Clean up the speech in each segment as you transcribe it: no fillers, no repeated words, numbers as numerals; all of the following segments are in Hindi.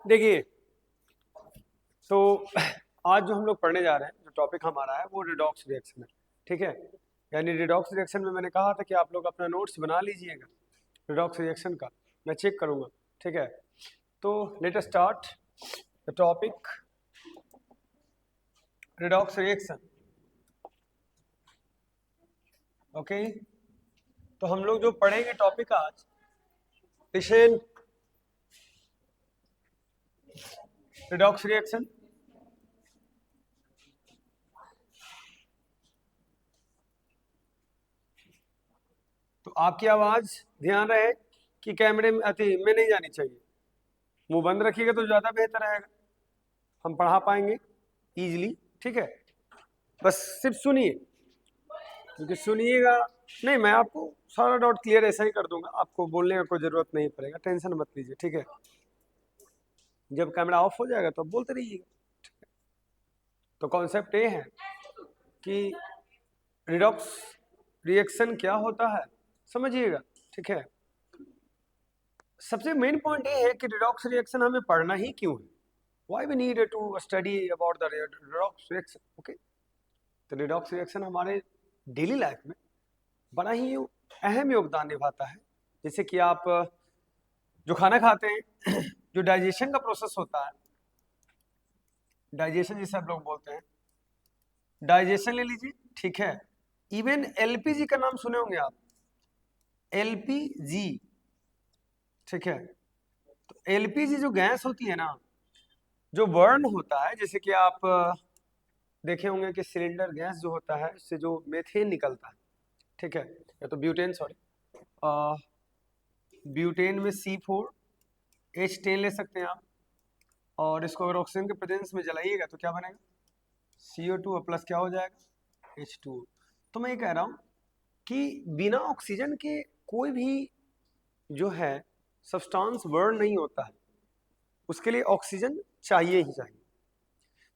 देखिए, तो आज जो हम लोग पढ़ने जा रहे हैं, जो टॉपिक हमारा है वो रिडॉक्स रिएक्शन है। ठीक है, यानी रिडॉक्स रिएक्शन में मैंने कहा था कि आप लोग अपना नोट्स बना लीजिएगा रिडॉक्स रिएक्शन का, मैं चेक करूंगा। ठीक है, तो let us start the topic redox reaction. Okay, तो हम लोग जो पढ़ेंगे टॉपिक आज फिशन रिडॉक्स रिएक्शन। तो आपकी आवाज ध्यान रहे कि कैमरे में में नहीं जानी चाहिए। मुंह बंद रखिएगा तो ज्यादा बेहतर रहेगा, हम पढ़ा पाएंगे इजीली। ठीक है, बस सिर्फ सुनिए, क्योंकि सुनिएगा नहीं, मैं आपको सारा डाउट क्लियर ऐसा ही कर दूंगा, आपको बोलने का कोई जरूरत नहीं पड़ेगा, टेंशन मत लीजिए। ठीक है, जब कैमरा ऑफ हो जाएगा तो बोलते रहिएगा। ठीक है, तो कॉन्सेप्ट ये है कि रिडॉक्स रिएक्शन क्या होता है, समझिएगा। ठीक है, सबसे मेन पॉइंट ये है कि रिडॉक्स रिएक्शन हमें पढ़ना ही क्यों है, why we need to study about the redox reaction. Okay, तो रिडॉक्स रिएक्शन हमारे डेली लाइफ में बड़ा ही अहम योगदान निभाता है। जैसे कि आप जो खाना खाते हैं जो डाइजेशन का प्रोसेस होता है, डाइजेशन जिसे आप लोग बोलते हैं, डाइजेशन ले लीजिए। ठीक है, इवन एलपीजी का नाम सुने होंगे आप, एलपीजी। ठीक है, तो एलपीजी जो गैस होती है ना, जो बर्न होता है, जैसे कि आप देखे होंगे कि सिलेंडर गैस जो होता है इससे जो मेथेन निकलता है, ठीक है, या तो ब्यूटेन, सॉरी ब्यूटेन में C4H10 ले सकते हैं आप, और इसको अगर ऑक्सीजन के प्रेजेंस में जलाइएगा तो क्या बनेगा, CO2 प्लस क्या हो जाएगा, H2O। तो मैं ये कह रहा हूँ कि बिना ऑक्सीजन के कोई भी जो है सब्सटेंस बर्न नहीं होता है, उसके लिए ऑक्सीजन चाहिए ही चाहिए।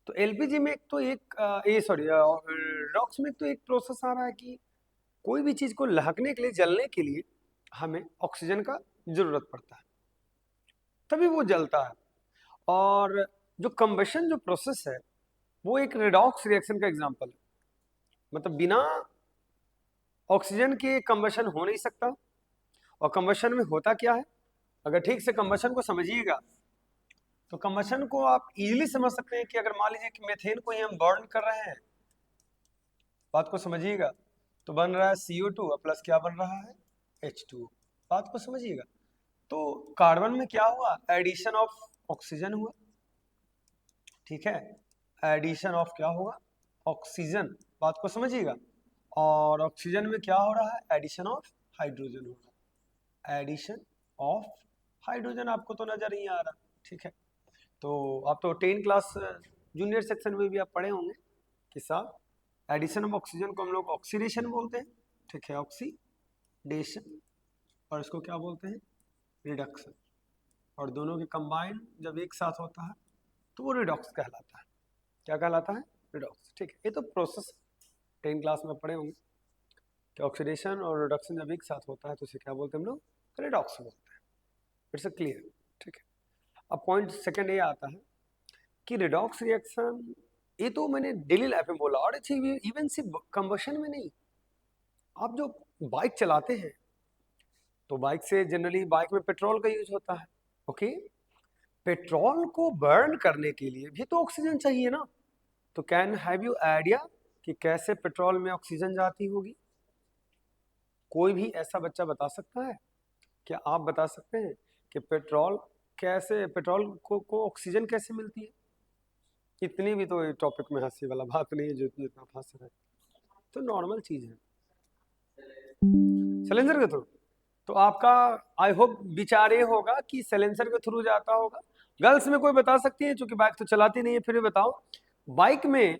तो एलपीजी में एक तो एक ये सॉरी रॉक्स में तो एक प्रोसेस आ रहा है कि कोई भी चीज को लहकने के लिए, जलने के लिए हमें ऑक्सीजन का जरूरत पड़ता है, तभी वो जलता है। और जो कंबशन जो प्रोसेस है वो एक रिडॉक्स रिएक्शन का एग्जांपल है, मतलब बिना ऑक्सीजन के कंबशन हो नहीं सकता। और कंबशन में होता क्या है, अगर ठीक से कंबशन को समझिएगा तो कंबशन को आप इजीली समझ सकते हैं कि अगर मान लीजिए कि मेथेन को ही हम बर्न कर रहे हैं, बात को समझिएगा, तो बन रहा है CO2 प्लस क्या बन रहा है, H2O। बात को समझिएगा, तो कार्बन में क्या हुआ, एडिशन ऑफ ऑक्सीजन हुआ। ठीक है, एडिशन ऑफ क्या हुआ, ऑक्सीजन, बात को समझिएगा। और ऑक्सीजन में क्या हो रहा है, एडिशन ऑफ हाइड्रोजन हो रहा है, एडिशन ऑफ हाइड्रोजन। आपको तो नजर नहीं आ रहा। ठीक है, तो आप तो 10 क्लास जूनियर सेक्शन में भी आप पढ़े होंगे कि साहब एडिशन ऑफ ऑक्सीजन को हम लोग ऑक्सीडेशन बोलते हैं। ठीक है, ऑक्सीडेशन, और इसको क्या बोलते हैं, रिडक्शन। और दोनों के कंबाइन जब एक साथ होता है तो वो रिडॉक्स कहलाता है। क्या कहलाता है, रिडॉक्स। ठीक है, ये तो प्रोसेस 10 क्लास में पढ़े होंगे कि ऑक्सीडेशन और रिडक्शन जब एक साथ होता है तो उसे क्या बोलते हैं हम लोग, रिडॉक्स बोलते हैं। It's clear. ठीक है, अब पॉइंट सेकंड ये आता है कि रिडॉक्स रिएक्शन, ये तो मैंने डेली लाइफ में बोला, और अच्छी इवन सिर्फ कंबशन में नहीं, आप जो बाइक चलाते हैं तो बाइक से जनरली बाइक में पेट्रोल का यूज होता है। ओके, पेट्रोल को बर्न करने के लिए भी तो ऑक्सीजन चाहिए ना। तो कैन हैव यू आइडिया कि कैसे पेट्रोल में ऑक्सीजन जाती होगी, कोई भी ऐसा बच्चा बता सकता है, क्या आप बता सकते हैं कि पेट्रोल कैसे, पेट्रोल को ऑक्सीजन कैसे मिलती है। इतनी भी तो टॉपिक में हंसी वाला बात नहीं है जो इतना हंस रहे हैं, तो नॉर्मल चीज है। सिलेंडर के थ्रू, तो आपका आई होप विचार ये होगा कि सिलेंसर के थ्रू जाता होगा। गर्ल्स में कोई बता सकती है, क्योंकि बाइक तो चलाती नहीं है, फिर भी बताओ, बाइक में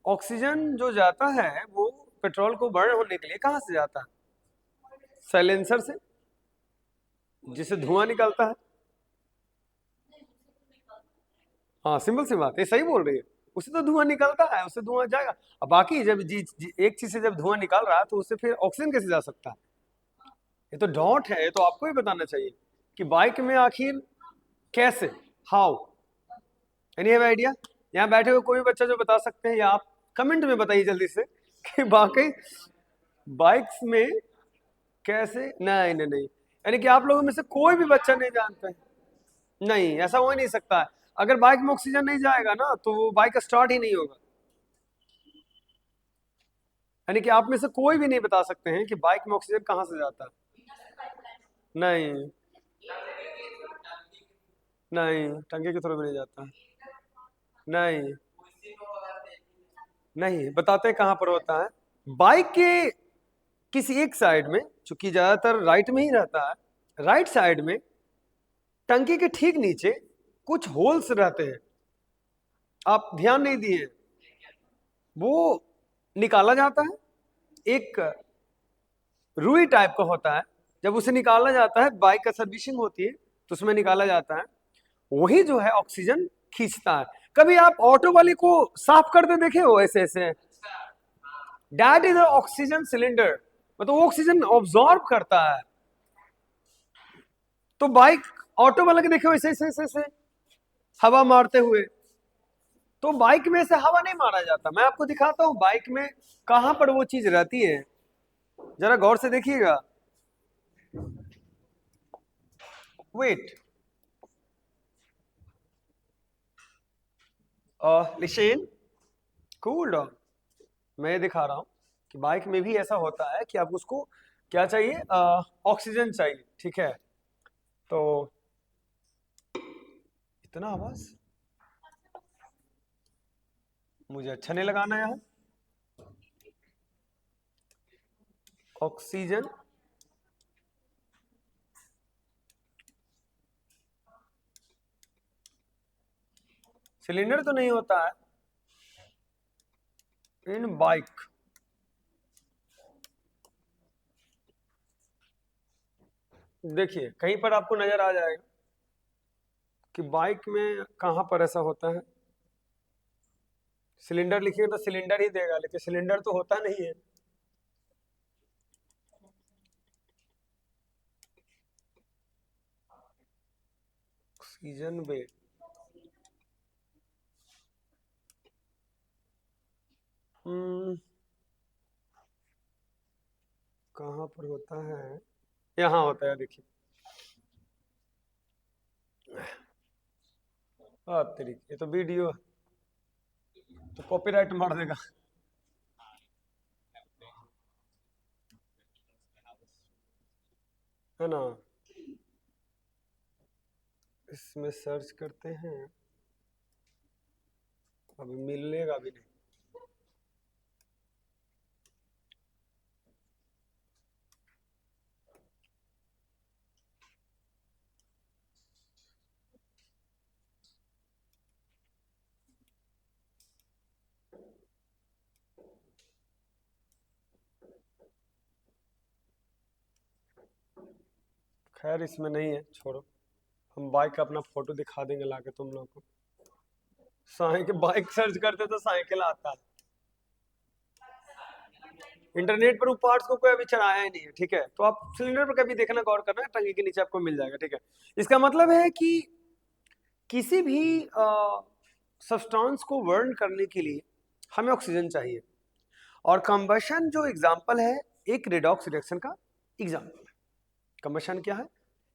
ऑक्सीजन जो जाता है वो पेट्रोल को बर्न होने के लिए कहाँ से जाता है, साइलेंसर से, जिससे धुआं निकलता है। हाँ, सिंपल सी बात, ये सही बोल रही है, उससे तो धुआं निकलता है, उससे धुआं जाएगा। अब बाकी जब एक चीज से जब धुआं निकल रहा है तो उससे फिर ऑक्सीजन कैसे जा सकता है, ये तो डॉट है, ये तो आपको ही बताना चाहिए कि बाइक में आखिर कैसे। How, any have idea? यहाँ बैठे हुए कोई बच्चा जो बता सकते हैं, या आप कमेंट में बताइए जल्दी से कि वाकई बाइक्स में कैसे। नहीं नहीं नहीं, यानी कि आप लोगों में से कोई भी बच्चा नहीं जानता है? नहीं, ऐसा हो ही नहीं सकता है। अगर बाइक में ऑक्सीजन नहीं जाएगा ना तो वो बाइक स्टार्ट ही नहीं होगा। यानी कि आप में से कोई भी नहीं बता सकते हैं कि बाइक में ऑक्सीजन कहाँ से जाता है। नहीं नहीं, टंकी के थ्रू भी नहीं जाता। नहीं नहीं, बताते हैं कहाँ पर होता है। बाइक के किसी एक साइड में, चूंकि ज्यादातर राइट में ही रहता है, राइट साइड में टंकी के ठीक नीचे कुछ होल्स रहते हैं, आप ध्यान नहीं दिए। वो निकाला जाता है, एक रुई टाइप का होता है। जब उसे निकाला जाता है, बाइक का सर्विसिंग होती है तो उसमें निकाला जाता है, वही जो है ऑक्सीजन खींचता है। कभी आप ऑटो वाले को साफ करते देखे हो ऐसे ऐसे? दैट इज ऑक्सीजन सिलेंडर, मतलब वो ऑक्सीजन ऑब्जॉर्ब करता है। तो बाइक ऑटो वाले के देखे हो ऐसे ऐसे ऐसे ऐसे हवा मारते हुए, तो बाइक में से हवा नहीं मारा जाता। मैं आपको दिखाता हूं बाइक में कहां पर वो चीज रहती है, जरा गौर से देखिएगा। Wait, listen, cool down. मैं ये दिखा रहा हूं कि बाइक में भी ऐसा होता है कि आप उसको क्या चाहिए, ऑक्सीजन चाहिए, ठीक है। तो इतना आवाज मुझे अच्छा नहीं लगाना यहाँ। ऑक्सीजन सिलेंडर तो नहीं होता है इन बाइक। देखिए कहीं पर आपको नजर आ जाएगा कि बाइक में कहां पर ऐसा होता है। सिलेंडर लिखिएगा तो सिलेंडर ही देगा, लेकिन सिलेंडर तो होता नहीं है। ऑक्सीजन वे, कहाँ पर होता है? यहाँ होता है, देखिए। तरीके, ये तो वीडियो है, तो कॉपीराइट मार देगा। है ना, इसमें सर्च करते हैं, अभी मिलेगा भी नहीं। खैर इसमें नहीं है, छोड़ो। हम बाइक का अपना फोटो दिखा देंगे लाके तुम लोग को। साइकिल, बाइक सर्च करते तो साइकिल आता है। इंटरनेट पर वो पार्ट्स को कोई अभी चढ़ाया ही नहीं है, ठीक है। तो आप सिलेंडर पर कभी देखना, गौर करना, टंकी के नीचे आपको मिल जाएगा, ठीक है। इसका मतलब है कि किसी भी सब्सटेंस को बर्न करने के लिए हमें ऑक्सीजन चाहिए। और कंबशन जो एग्जांपल है, एक रिडॉक्स रिएक्शन का एग्जांपल है। कंबशन क्या है?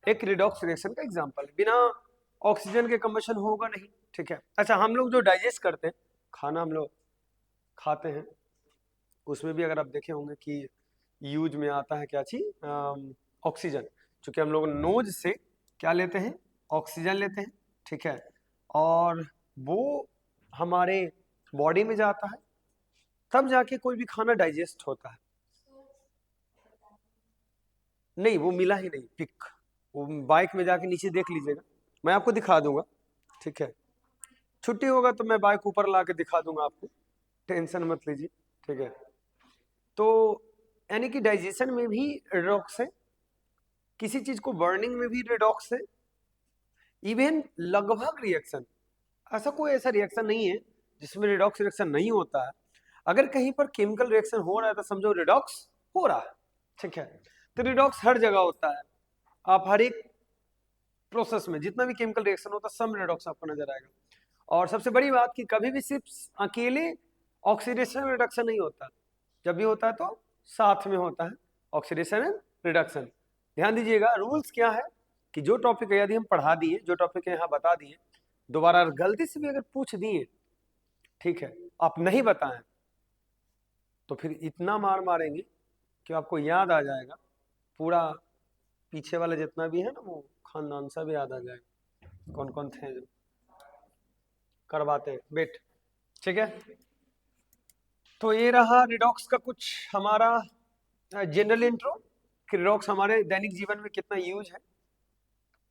एक रिडॉक्स रिएक्शन का एग्जांपल है। बिना ऑक्सीजन के कंबशन होगा नहीं, ठीक है। अच्छा, हम लोग जो डाइजेस्ट करते हैं, खाना हम लोग खाते हैं, उसमें भी अगर आप देखे होंगे कि यूज में आता है क्या चीज, ऑक्सीजन। चूंकि हम लोग नोज से क्या लेते हैं, ऑक्सीजन लेते हैं, ठीक है। और वो हमारे बॉडी में जाता है, तब जाके कोई भी खाना डाइजेस्ट होता है। नहीं, वो मिला ही नहीं पिक। वो बाइक में जाके नीचे देख लीजिएगा, मैं आपको दिखा दूंगा, ठीक है। छुट्टी होगा तो मैं बाइक ऊपर ला के दिखा दूंगा आपको, टेंशन मत लीजिए, ठीक है। तो यानी कि डाइजेशन में भी रिडॉक्स है, किसी चीज को बर्निंग में भी रिडॉक्स है। इवन लगभग रिएक्शन, ऐसा कोई ऐसा रिएक्शन नहीं है जिसमें रिडॉक्स रिएक्शन नहीं होता है। अगर कहीं पर केमिकल रिएक्शन हो रहा है तो समझो रिडॉक्स हो रहा है, ठीक है। तो रिडॉक्स हर जगह होता है। आप हर एक प्रोसेस में जितना भी केमिकल रिएक्शन होता है सब रेडॉक्स आपको नजर आएगा। और सबसे बड़ी बात कि कभी भी सिर्फ अकेले ऑक्सीडेशन रिडक्शन नहीं होता, जब भी होता है तो साथ में होता है ऑक्सीडेशन एंड रिडक्शन। ध्यान दीजिएगा रूल्स क्या है कि जो टॉपिक यदि हम पढ़ा दिए, जो टॉपिक यहाँ बता दिए, दोबारा गलती से भी अगर पूछ दिए, ठीक है, आप नहीं बताएं तो फिर इतना मार मारेंगे कि आपको याद आ जाएगा पूरा, पीछे वाला जितना भी है ना वो खानदान सा भी याद आ जाएगा कौन कौन थे जो करवाते हैं बेट। ठीक है, तो ये रहा रिडॉक्स का कुछ हमारा जनरल इंट्रो कि रिडॉक्स हमारे दैनिक जीवन में कितना यूज है।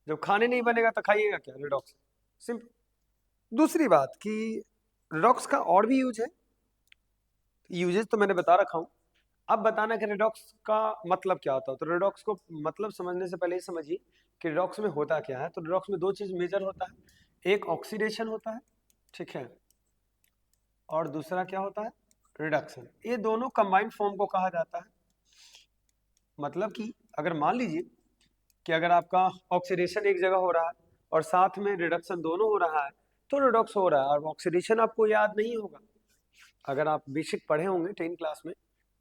जब खाने नहीं बनेगा तो खाइएगा क्या, रिडॉक्स सिंपल। दूसरी बात कि रिडॉक्स का और भी यूज है, यूजेस तो मैंने बता रखा हूँ। अब बताना कि रिडॉक्स का मतलब क्या होता है। तो रिडॉक्स को मतलब समझने से पहले ही समझिए कि रिडॉक्स में होता क्या है। तो रिडॉक्स में दो चीज मेजर होता है, एक ऑक्सीडेशन होता है, ठीक है, और दूसरा क्या होता है, रिडक्शन। ये दोनों कंबाइंड फॉर्म को कहा जाता है। मतलब कि अगर मान लीजिए कि अगर आपका ऑक्सीडेशन एक जगह हो रहा है और साथ में रिडक्शन दोनों हो रहा है तो रिडॉक्स हो रहा है। और ऑक्सीडेशन आपको याद नहीं होगा, अगर आप बेसिक पढ़े होंगे 10 क्लास में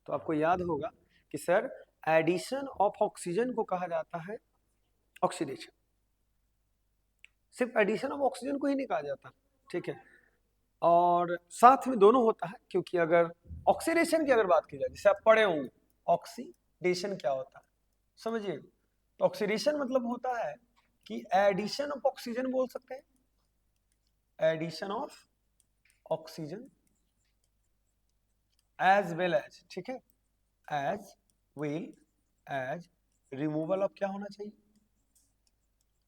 तो आपको याद होगा कि सर एडिशन ऑफ ऑक्सीजन को कहा जाता है ऑक्सीडेशन। सिर्फ एडिशन ऑफ ऑक्सीजन को ही नहीं कहा जाता, ठीक है। और साथ में दोनों होता है, क्योंकि अगर ऑक्सीडेशन की अगर बात की जाए, जैसे आप पढ़े होंगे ऑक्सीडेशन क्या होता है, समझिए। तो ऑक्सीडेशन मतलब होता है कि एडिशन ऑफ ऑक्सीजन बोल सकते हैं, addition of oxygen as well as, ठीक है, as well as removal of क्या होना चाहिए,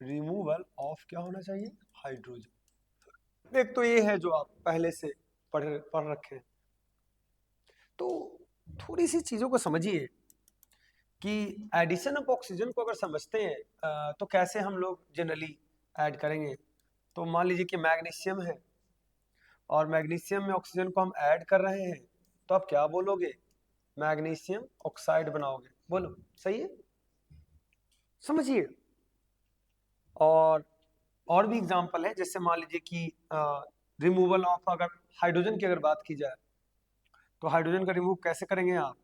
रिमूवल ऑफ क्या होना चाहिए, हाइड्रोजन। एक तो ये है जो आप पहले से पढ़ रखे हैं। तो थोड़ी सी चीजों को समझिए कि एडिशन ऑफ ऑक्सीजन को अगर समझते हैं तो कैसे हम लोग जनरली ऐड करेंगे। तो मान लीजिए कि मैग्नीशियम है और मैग्नीशियम में ऑक्सीजन को हम ऐड कर रहे हैं, तो आप क्या बोलोगे, मैग्नीशियम ऑक्साइड बनाओगे, बोलो सही है, समझिए। और भी एग्जांपल है, जैसे मान लीजिए कि रिमूवल ऑफ अगर हाइड्रोजन की अगर बात की जाए तो हाइड्रोजन का रिमूव कैसे करेंगे आप।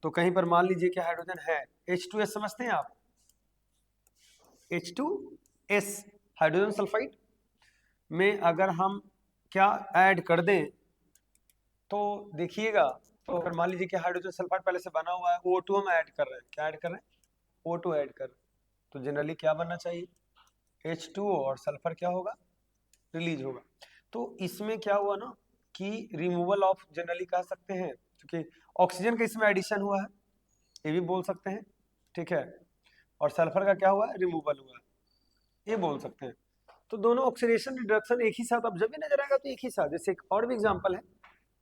तो कहीं पर मान लीजिए कि हाइड्रोजन है, H2S समझते हैं आप, H2S हाइड्रोजन सल्फाइड में अगर हम क्या ऐड कर दें तो देखिएगा, तो अगर मान लीजिए कि हाइड्रोजन सल्फाइड पहले से बना हुआ है, O2 हम ऐड कर रहे हैं, क्या ऐड कर रहे हैं, O2 ऐड कर रहे हैं, तो जनरली क्या बनना चाहिए, H2O, और सल्फर क्या होगा, रिलीज होगा। तो इसमें क्या हुआ ना कि रिमूवल ऑफ जनरली कह सकते हैं, क्योंकि ऑक्सीजन का इसमें एडिशन हुआ है, ये भी बोल सकते हैं, ठीक है, और सल्फर का क्या हुआ है, रिमूवल हुआ है, ये बोल सकते हैं। तो दोनों ऑक्सीडेशन रिडक्शन एक ही साथ, अब जब भी नजर आएगा तो एक ही साथ। जैसे एक और भी एग्जांपल है,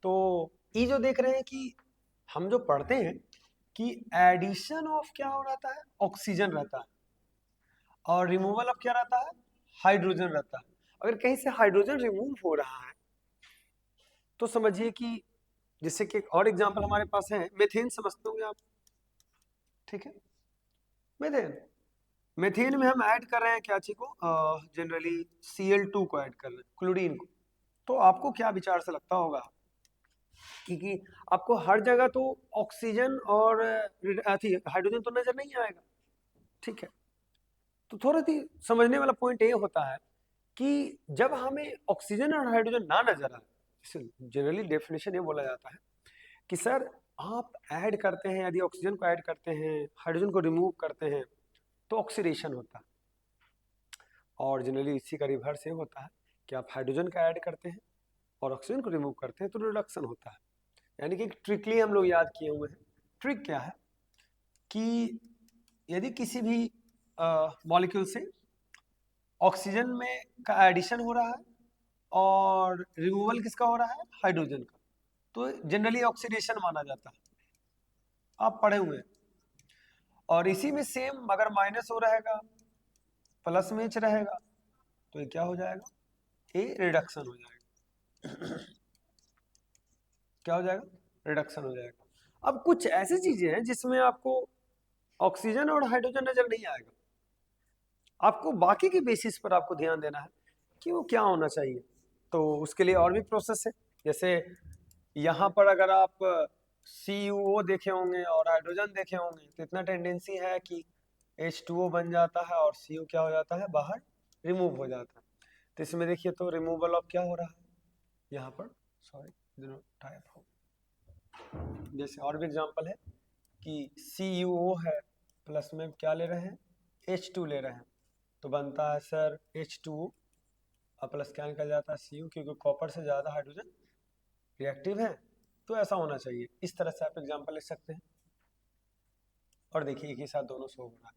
तो ये जो देख रहे हैं कि हम जो पढ़ते हैं कि एडिशन ऑफ क्या हो रहता है, ऑक्सीजन रहता है, और रिमूवल ऑफ क्या रहता है, हाइड्रोजन रहता है। अगर कहीं से हाइड्रोजन रिमूव हो रहा है तो समझिए कि, जैसे कि एक और एग्जांपल हमारे पास है, मेथेन समझते होंगे आप, ठीक है, मेथेन। मेथेन में हम ऐड कर रहे हैं क्या चीज को, जनरली Cl2 को ऐड कर रहे हैं, क्लोरीन को। तो आपको क्या विचार से लगता होगा कि आपको हर जगह तो ऑक्सीजन और हाइड्रोजन तो नजर नहीं आएगा, ठीक है। तो थोड़ा सी समझने वाला पॉइंट ये होता है कि जब हमें ऑक्सीजन और हाइड्रोजन ना नजर आए, जनरली डेफिनेशन ये बोला जाता है कि सर आप ऐड करते हैं, यदि ऑक्सीजन को ऐड करते हैं, हाइड्रोजन को रिमूव करते हैं तो ऑक्सीडेशन होता है। और जनरली इसी का रिवर्स ये होता है कि आप हाइड्रोजन का ऐड करते हैं और ऑक्सीजन को रिमूव करते हैं तो रिडक्शन होता है। यानी कि ट्रिकली हम लोग याद किए हुए हैं। ट्रिक क्या है कि यदि किसी भी मॉलिक्यूल से ऑक्सीजन में का एडिशन हो रहा है और रिमूवल किसका हो रहा है, हाइड्रोजन का, तो जनरली ऑक्सीडेशन माना जाता है, आप पढ़े हुए हैं। और इसी में सेम अगर माइनस हो रहेगा प्लस में H रहेगा तो ये क्या हो जाएगा, ये रिडक्शन हो जाएगा। क्या हो जाएगा, रिडक्शन हो जाएगा। अब कुछ ऐसी चीजें हैं जिसमें आपको ऑक्सीजन और हाइड्रोजन नजर नहीं आएगा, आपको बाकी की बेसिस पर आपको ध्यान देना है कि वो क्या होना चाहिए। तो उसके लिए और भी प्रोसेस है, जैसे यहाँ पर अगर आप CuO देखे होंगे और हाइड्रोजन देखे होंगे तो इतना टेंडेंसी है कि H2O बन जाता है और Cu क्या हो जाता है, बाहर रिमूव हो जाता है। तो इसमें देखिए तो रिमूवल ऑफ क्या हो रहा है यहाँ पर, सॉरी टाइप हो, जैसे और भी एग्जांपल है कि CuO है प्लस में क्या ले रहे हैं, H2 ले रहे हैं, तो बनता है सर H2O और प्लस क्या निकल जाता है Cu, क्योंकि कॉपर से ज़्यादा हाइड्रोजन रिएक्टिव है, तो ऐसा होना चाहिए। इस तरह से आप एग्जांपल लिख सकते हैं। और देखिए एक ही साथ दोनों शो हो रहा है,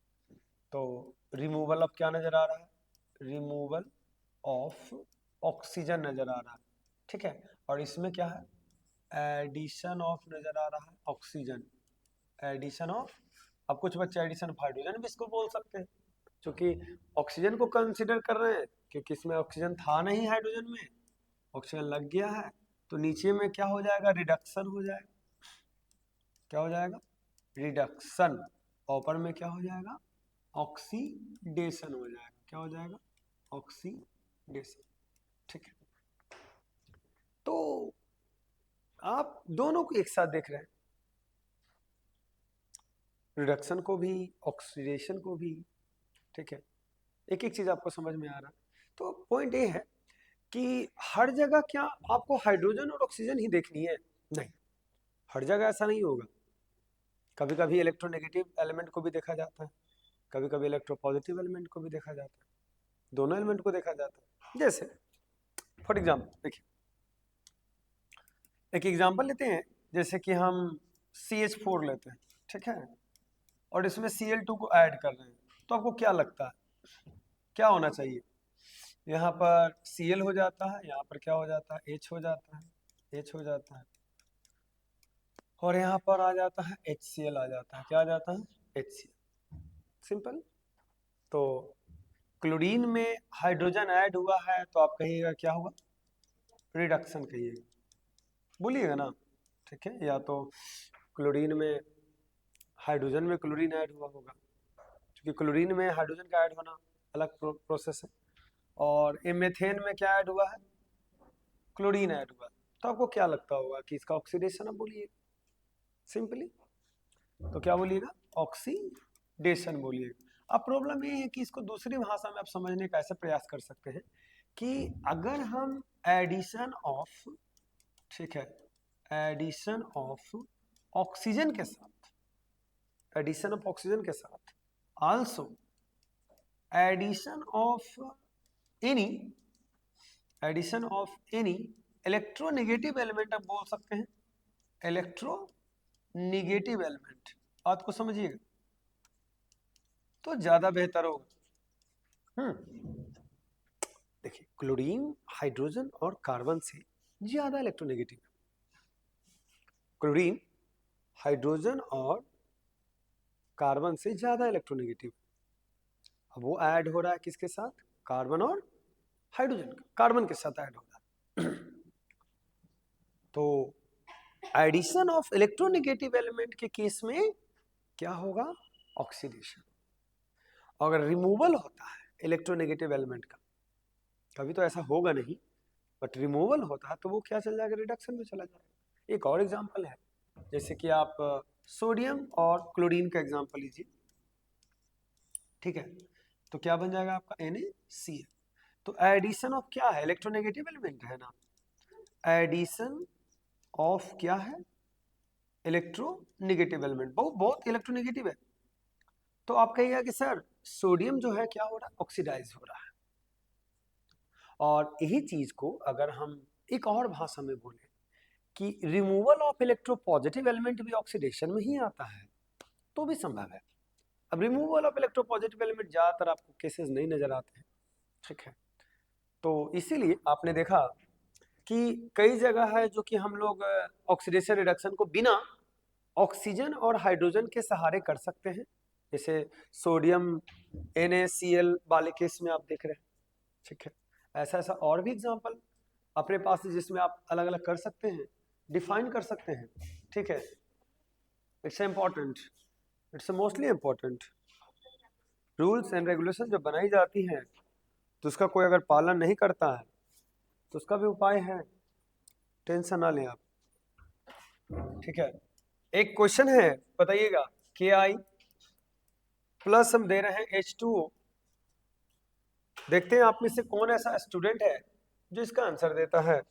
तो रिमूवल ऑफ क्या नजर आ रहा है, रिमूवल ऑफ ऑक्सीजन नजर आ रहा है, ठीक है। और इसमें क्या है, एडिशन ऑफ नजर आ रहा है ऑक्सीजन, एडिशन ऑफ, अब कुछ बच्चे एडिशन ऑफ हाइड्रोजन भी इसको बोल सकते हैं, क्योंकि ऑक्सीजन को कंसिडर कर रहे हैं, क्योंकि इसमें ऑक्सीजन था नहीं, हाइड्रोजन में ऑक्सीजन लग गया है, तो नीचे में क्या हो जाएगा, रिडक्शन हो जाएगा, क्या हो जाएगा, रिडक्शन, ऊपर में क्या हो जाएगा, ऑक्सीडेशन हो जाएगा, क्या हो जाएगा, ऑक्सीडेशन, ठीक है। तो आप दोनों को एक साथ देख रहे हैं, रिडक्शन को भी ऑक्सीडेशन को भी, ठीक है, एक एक चीज आपको समझ में आ रहा है। तो पॉइंट ये है कि हर जगह क्या आपको हाइड्रोजन और ऑक्सीजन ही देखनी है, नहीं, हर जगह ऐसा नहीं होगा। कभी कभी इलेक्ट्रोनेगेटिव एलिमेंट को भी देखा जाता है, कभी कभी इलेक्ट्रोपॉजिटिव एलिमेंट को भी देखा जाता है, दोनों एलिमेंट को देखा जाता है। जैसे फॉर एग्जाम्पल देखिए, एक एग्जाम्पल लेते हैं, जैसे कि हम CH4 लेते हैं, ठीक है, और इसमें Cl2 को ऐड कर रहे हैं, तो आपको क्या लगता है क्या होना चाहिए, यहाँ पर Cl हो जाता है, यहाँ पर क्या हो जाता है, H हो जाता है, H हो जाता है, और यहाँ पर आ जाता है HCl आ जाता है, क्या आ जाता है, HCl, सिंपल। तो क्लोरीन में हाइड्रोजन ऐड हुआ है, तो आप कहिएगा क्या हुआ, रिडक्शन कहिएगा, बोलिएगा ना, ठीक है, या तो क्लोरीन में हाइड्रोजन में क्लोरीन ऐड हुआ होगा, क्योंकि क्लोरीन में हाइड्रोजन का ऐड होना अलग प्रोसेस है, और मीथेन में क्या ऐड हुआ है, क्लोरीन ऐड हुआ है, तो आपको क्या लगता होगा कि इसका ऑक्सीडेशन, अब बोलिए सिंपली, तो क्या बोलिएगा, ऑक्सीडेशन बोलिएगा। अब प्रॉब्लम ये है कि इसको दूसरी भाषा में आप समझने का ऐसा प्रयास कर सकते हैं कि अगर हम एडिशन ऑफ, ठीक है, एडिशन ऑफ ऑक्सीजन के साथ, एडिशन ऑफ ऑक्सीजन के साथ also addition of any, addition of any electronegative element, आप बोल सकते हैं इलेक्ट्रोनेगेटिव एलिमेंट, बात को समझिएगा, तो ज्यादा बेहतर होगा। देखिए क्लोरीन हाइड्रोजन और कार्बन से ज्यादा इलेक्ट्रोनेगेटिव, क्लोरीन हाइड्रोजन और कार्बन से ज्यादा इलेक्ट्रोनेगेटिव, अब वो ऐड हो रहा है किसके साथ, कार्बन और हाइड्रोजन, कार्बन के साथ ऐड हो रहा है। तो एडिशन ऑफ इलेक्ट्रोनेगेटिव एलिमेंट के केस में क्या होगा, ऑक्सीडेशन। अगर रिमूवल होता है इलेक्ट्रोनेगेटिव एलिमेंट का, कभी तो ऐसा होगा नहीं, बट रिमूवल होता है तो वो क्या चल जाएगा, रिडक्शन में चला जाएगा। एक और एग्जांपल है, जैसे कि आप सोडियम और क्लोरीन का एग्जांपल लीजिए, ठीक है, तो क्या बन जाएगा आपका NaCl, तो एडिशन ऑफ क्या है, इलेक्ट्रोनेगेटिव एलिमेंट है ना, एडिशन ऑफ क्या है, इलेक्ट्रोनेगेटिव एलिमेंट, बहुत बहुत इलेक्ट्रोनेगेटिव है, तो आप कहिएगा कि सर सोडियम जो है क्या हो रहा है, ऑक्सीडाइज हो रहा है। और यही चीज को अगर हम एक और भाषा में बोले कि रिमूवल ऑफ इलेक्ट्रोपॉजिटिव एलिमेंट भी ऑक्सीडेशन में ही आता है, तो भी संभव है। अब रिमूवल ऑफ इलेक्ट्रोपॉजिटिव एलिमेंट ज्यादातर आपको केसेस नहीं नजर आते हैं, ठीक है, तो इसीलिए आपने देखा कि कई जगह है जो कि हम लोग ऑक्सीडेशन रिडक्शन को बिना ऑक्सीजन और हाइड्रोजन के सहारे कर सकते हैं, जैसे सोडियम NaCl वाले केस में आप देख रहे हैं, ठीक है, ऐसा ऐसा और भी एग्जांपल अपने पास है जिसमें आप अलग अलग कर सकते हैं, डिफाइन कर सकते हैं, ठीक है, it's important, it's mostly important. Rules and regulation जब बनाई जाती हैं तो उसका कोई अगर पालन नहीं करता है तो उसका भी उपाय है, टेंशन ना लें आप। ठीक है, एक क्वेश्चन है, बताइएगा, Ki प्लस हम दे रहे हैं H2O। देखते हैं आप में से कौन ऐसा स्टूडेंट है जो इसका आंसर देता है।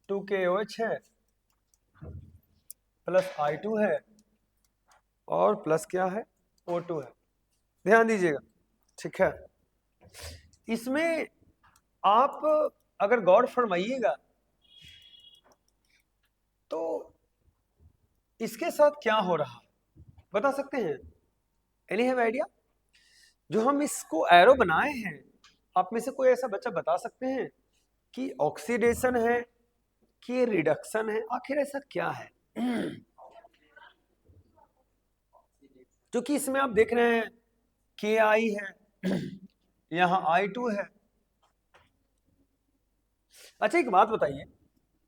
2KOH है प्लस I2 है और प्लस क्या है, O2 है। ध्यान दीजिएगा, ठीक है। इसमें आप अगर गौर फरमाइएगा तो इसके साथ क्या हो रहा बता सकते हैं? Any have idea? जो हम इसको एरो बनाए हैं, आप में से कोई ऐसा बच्चा बता सकते हैं कि ऑक्सीडेशन है कि रिडक्शन है, आखिर ऐसा क्या है? क्योंकि इसमें आप देख रहे हैं KI है, यहाँ I2 है। अच्छा एक बात बताइए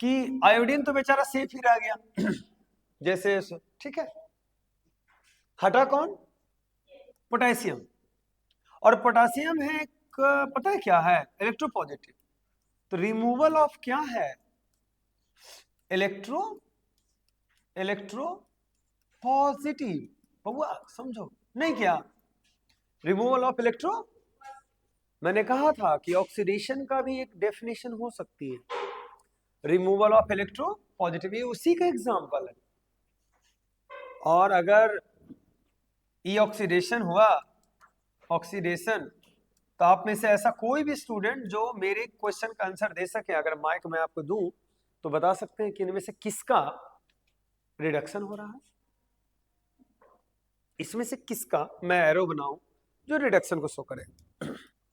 कि आयोडीन तो बेचारा सेफ ही रह गया जैसे, ठीक है, हटा कौन? पोटेशियम। और पोटेशियम है एक, पता है क्या है, इलेक्ट्रोपॉजिटिव। तो रिमूवल ऑफ क्या है, इलेक्ट्रो पॉजिटिव। बउआ समझो नहीं क्या, रिमूवल ऑफ इलेक्ट्रो। मैंने कहा था कि ऑक्सीडेशन का भी एक डेफिनेशन हो सकती है, रिमूवल ऑफ इलेक्ट्रो पॉजिटिव, ये उसी का एग्जांपल है। और अगर ई ऑक्सीडेशन हुआ, ऑक्सीडेशन, तो आप में से ऐसा कोई भी स्टूडेंट जो मेरे क्वेश्चन का आंसर दे सके, अगर माइक मैं आपको दूं तो बता सकते हैं कि इनमें से किसका रिडक्शन हो रहा है, इसमें से किसका मैं एरो बनाऊं जो रिडक्शन को शो करे।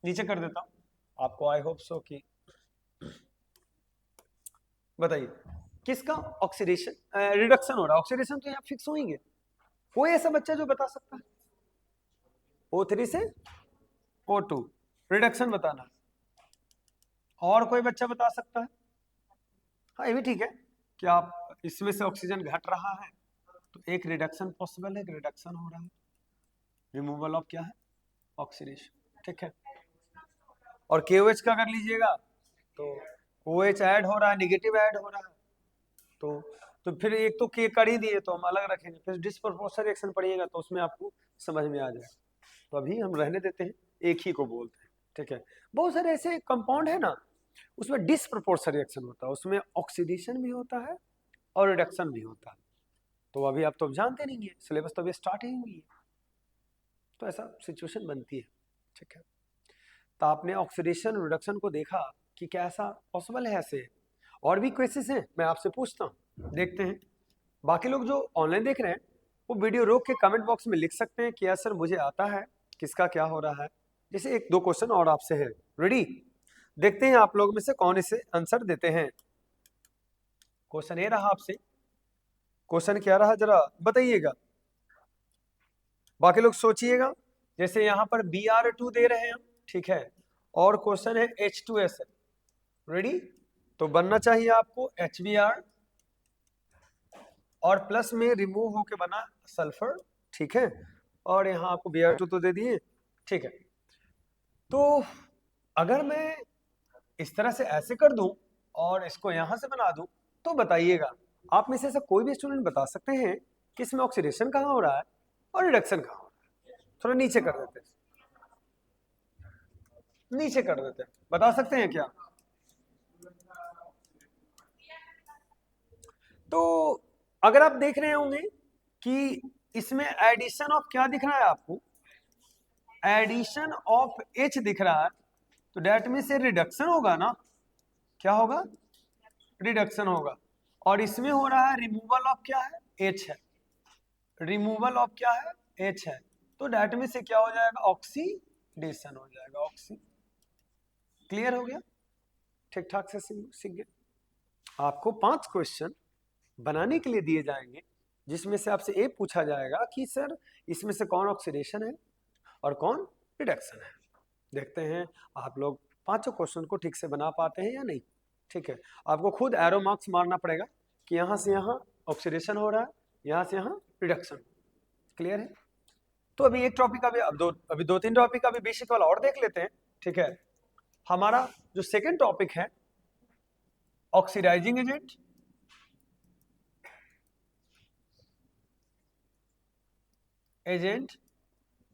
नीचे कर देता हूं आपको, आई होप सो कि बताइए किसका ऑक्सीडेशन रिडक्शन हो रहा है। ऑक्सीडेशन तो यहाँ फिक्स होंगे, कोई ऐसा बच्चा जो बता सकता है? O3 से O2 रिडक्शन बताना, और कोई बच्चा बता सकता है? हाँ ये भी ठीक है कि आप इसमें से ऑक्सीजन घट रहा है तो एक रिडक्शन पॉसिबल है, रिडक्शन हो रहा है, रिमूवल ऑफ क्या है, ऑक्सीडेशन, ठीक है। और KOH का कर लीजिएगा तो OH ऐड हो रहा है, निगेटिव ऐड हो रहा है, तो फिर एक तो K कर ही दिए तो हम अलग रखेंगे, फिर डिस्प्रोपोर्शनल रिएक्शन पड़िएगा तो उसमें आपको समझ में आ जाए। तो अभी हम रहने देते हैं, एक ही को बोलते हैं, ठीक है। बहुत सारे ऐसे कंपाउंड है ना, उसमें डिस्प्रोपोर्शनल रिएक्शन होता है, उसमें ऑक्सीडेशन भी होता है और रिडक्शन भी होता है। तो अभी आप तो जानते नहीं है, सिलेबस तो अभी स्टार्ट ही हुई है, तो ऐसा सिचुएशन बनती है, ठीक है। तो आपने ऑक्सीडेशन रिडक्शन को देखा कि क्या ऐसा पॉसिबल है ऐसे, और भी केसेस हैं, मैं आपसे पूछता हूँ, देखते हैं। बाकी लोग जो ऑनलाइन देख रहे हैं वो वीडियो रोक के कमेंट बॉक्स में लिख सकते हैं कि यार सर मुझे आता है, किसका क्या हो रहा है। जैसे एक दो क्वेश्चन और आपसे है, रेडी? देखते हैं आप लोग में से कौन इसे आंसर देते हैं। क्वेश्चन ये रहा आपसे, क्वेश्चन क्या रहा जरा बताइएगा, बाकी लोग सोचिएगा। जैसे यहाँ पर Br2 दे रहे हैं हम, ठीक है, और क्वेश्चन है H2S, रेडी? तो बनना चाहिए आपको HBr और प्लस में रिमूव होके बना सल्फर, ठीक है, और यहाँ आपको Br2 तो दे दिए, ठीक है। तो अगर मैं इस तरह से ऐसे कर दूं और इसको यहां से बना दूं तो बताइएगा, आप में से ऐसा कोई भी स्टूडेंट बता सकते हैं कि इसमें ऑक्सीडेशन कहाँ हो रहा है और रिडक्शन कहाँ हो रहा है? थोड़ा नीचे कर देते हैं, नीचे कर देते हैं, बता सकते हैं क्या? तो अगर आप देख रहे होंगे कि इसमें एडिशन ऑफ क्या दिख रहा है आपको, एडिशन ऑफ H दिख रहा है, तो डेट में से रिडक्शन होगा ना, क्या होगा, रिडक्शन होगा। और इसमें हो रहा है रिमूवल ऑफ क्या है, H है, रिमूवल ऑफ क्या है, H है, तो डेट में से क्या हो जाएगा, ऑक्सीडेशन हो जाएगा, ऑक्सी। क्लियर हो गया, ठीक ठाक से सीख गए। आपको 5 क्वेश्चन बनाने के लिए दिए जाएंगे जिसमें से आपसे ये पूछा जाएगा कि सर इसमें से कौन ऑक्सीडेशन है और कौन रिडक्शन है। देखते हैं आप लोग 5 क्वेश्चन को ठीक से बना पाते हैं या नहीं, ठीक है। आपको खुद एरो मार्क्स मारना पड़ेगा कि यहाँ से यहाँ ऑक्सीडेशन हो रहा है, यहाँ से यहाँ रिडक्शन, क्लियर है? तो अभी एक टॉपिक अभी दो तीन टॉपिक अभी बेसिक वाला और देख लेते हैं, ठीक है। हमारा जो सेकेंड टॉपिक है ऑक्सीडाइजिंग एजेंट,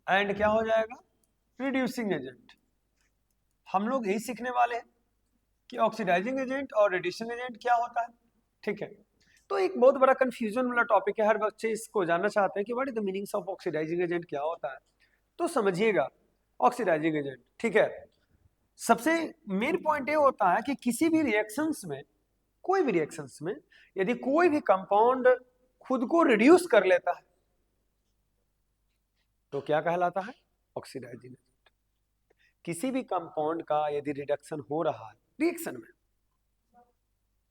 एंड क्या हो जाएगा, रिड्यूसिंग एजेंट। हम लोग यही सीखने वाले हैं कि ऑक्सीडाइजिंग एजेंट और रिड्यूसिंग एजेंट क्या होता है, ठीक है। तो एक बहुत बड़ा कंफ्यूजन वाला टॉपिक है, हर बच्चे इसको जानना चाहते हैं कि what is the meanings of oxidising agent, क्या होता है। तो समझिएगा ऑक्सीडाइजिंग एजेंट, ठीक है। सबसे मेन पॉइंट ये होता है कि किसी भी रिएक्शंस में, कोई भी रिएक्शंस में यदि कोई भी कंपाउंड खुद को रिड्यूस कर लेता है तो क्या कहलाता है, ऑक्सीडाइजिंग एजेंट। किसी भी कंपाउंड का यदि रिडक्शन हो रहा है रिएक्शन में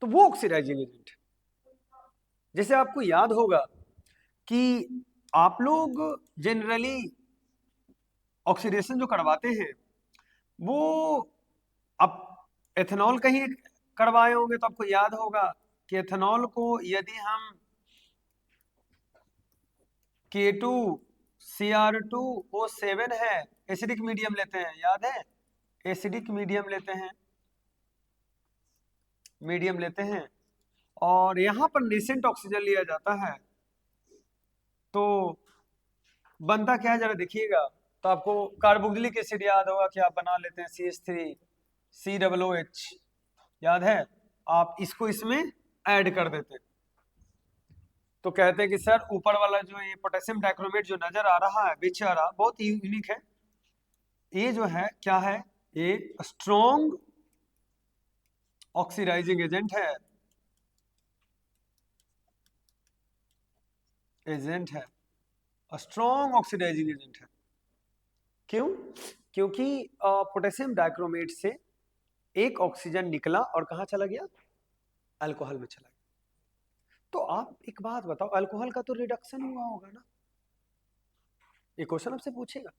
तो वो ऑक्सीडाइजिंग एजेंट है। जैसे आपको याद होगा कि आप लोग जनरली ऑक्सीडेशन जो करवाते हैं वो आप एथेनॉल कहीं करवाए होंगे तो आपको याद होगा कि एथेनॉल को यदि हम K2Cr2O7 है, एसिडिक मीडियम लेते हैं, याद है, एसिडिक मीडियम लेते हैं और यहां पर नेसेंट ऑक्सीजन लिया जाता है तो बनता क्या है जरा देखिएगा। तो आपको कार्बोक्सिलिक एसिड याद होगा कि आप बना लेते हैं CH3COOH, याद है, आप इसको इसमें ऐड कर देते हैं। तो कहते हैं कि सर ऊपर वाला जो ये पोटेशियम डाइक्रोमेट जो नजर आ रहा है बेचारा बहुत यूनिक है, ये जो है क्या है, ये स्ट्रॉन्ग ऑक्सीडाइजिंग एजेंट है, स्ट्रॉन्ग ऑक्सीडाइजिंग एजेंट है। क्यों? क्योंकि पोटेशियम डाइक्रोमेट से एक ऑक्सीजन निकला और कहां चला गया, अल्कोहल में चला गया। तो आप एक बात बताओ, अल्कोहल का तो रिडक्शन हुआ होगा ना, ये क्वेश्चन आपसे पूछेगा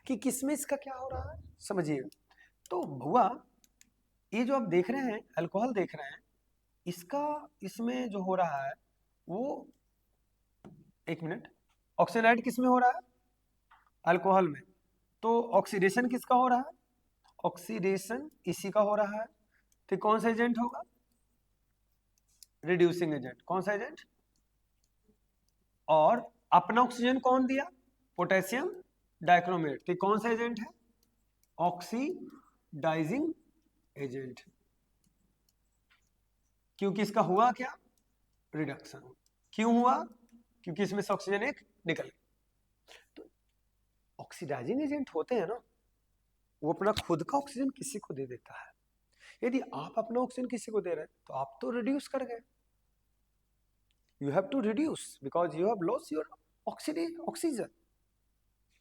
कि किसमें इसका क्या हो रहा है, समझिएगा। तो हुआ ये जो आप देख रहे हैं अल्कोहल देख रहे हैं, इसका इसमें जो हो रहा है वो, एक मिनट, ऑक्सीडाइड किसमें हो रहा है, अल्कोहल में। तो ऑक्सीडेशन किसका हो रहा है, ऑक्सीडेशन इसी का हो रहा है। तो कौन सा एजेंट होगा, रिड्यूसिंग एजेंट। कौन सा एजेंट, और अपना ऑक्सीजन कौन दिया, पोटेशियम डाइक्रोमेट। तो कौन सा एजेंट है, ऑक्सीडाइजिंग एजेंट। क्योंकि इसका हुआ क्या, रिडक्शन। क्यों हुआ, क्योंकि इसमें से ऑक्सीजन एक निकल गया। तो ऑक्सीडाइजिंग एजेंट होते हैं ना, वो अपना खुद का ऑक्सीजन किसी को दे देता है। यदि आप अपना ऑक्सीजन किसी को दे रहे हैं तो आप तो रिड्यूस कर गए, you have to reduce because you have lost your oxygen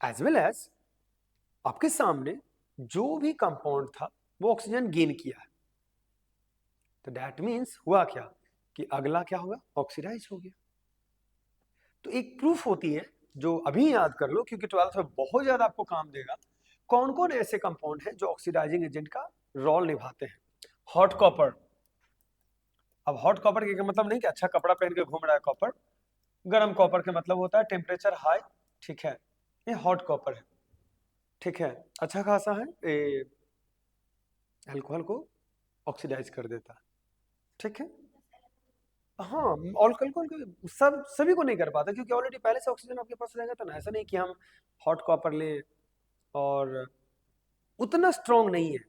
as well as आपके सामने जो भी कंपाउंड था वो ऑक्सीजन गेन किया है। तो दैट मीन्स हुआ क्या कि अगला क्या होगा, ऑक्सीडाइज हो गया। तो एक प्रूफ होती है जो अभी याद कर लो क्योंकि 12th में बहुत ज्यादा आपको काम देगा, कौन कौन ऐसे कंपाउंड है जो ऑक्सीडाइजिंग एजेंट का रोल निभाते हैं। हॉट कॉपर, अब हॉट कॉपर के मतलब नहीं कि अच्छा कपड़ा पहन के घूम रहा है कॉपर, गर्म कॉपर के मतलब होता है टेम्परेचर हाई, ठीक है, ये हॉट कॉपर है, ठीक है, अच्छा खासा है, ये अल्कोहल को ऑक्सीडाइज कर देता है, ठीक है। हाँ, अल्कोहल सब सभी को नहीं कर पाता क्योंकि ऑलरेडी पहले से ऑक्सीजन आपके पास रहेगा, तो ना ऐसा नहीं कि हम हॉट कॉपर लें और उतना स्ट्रॉन्ग नहीं है।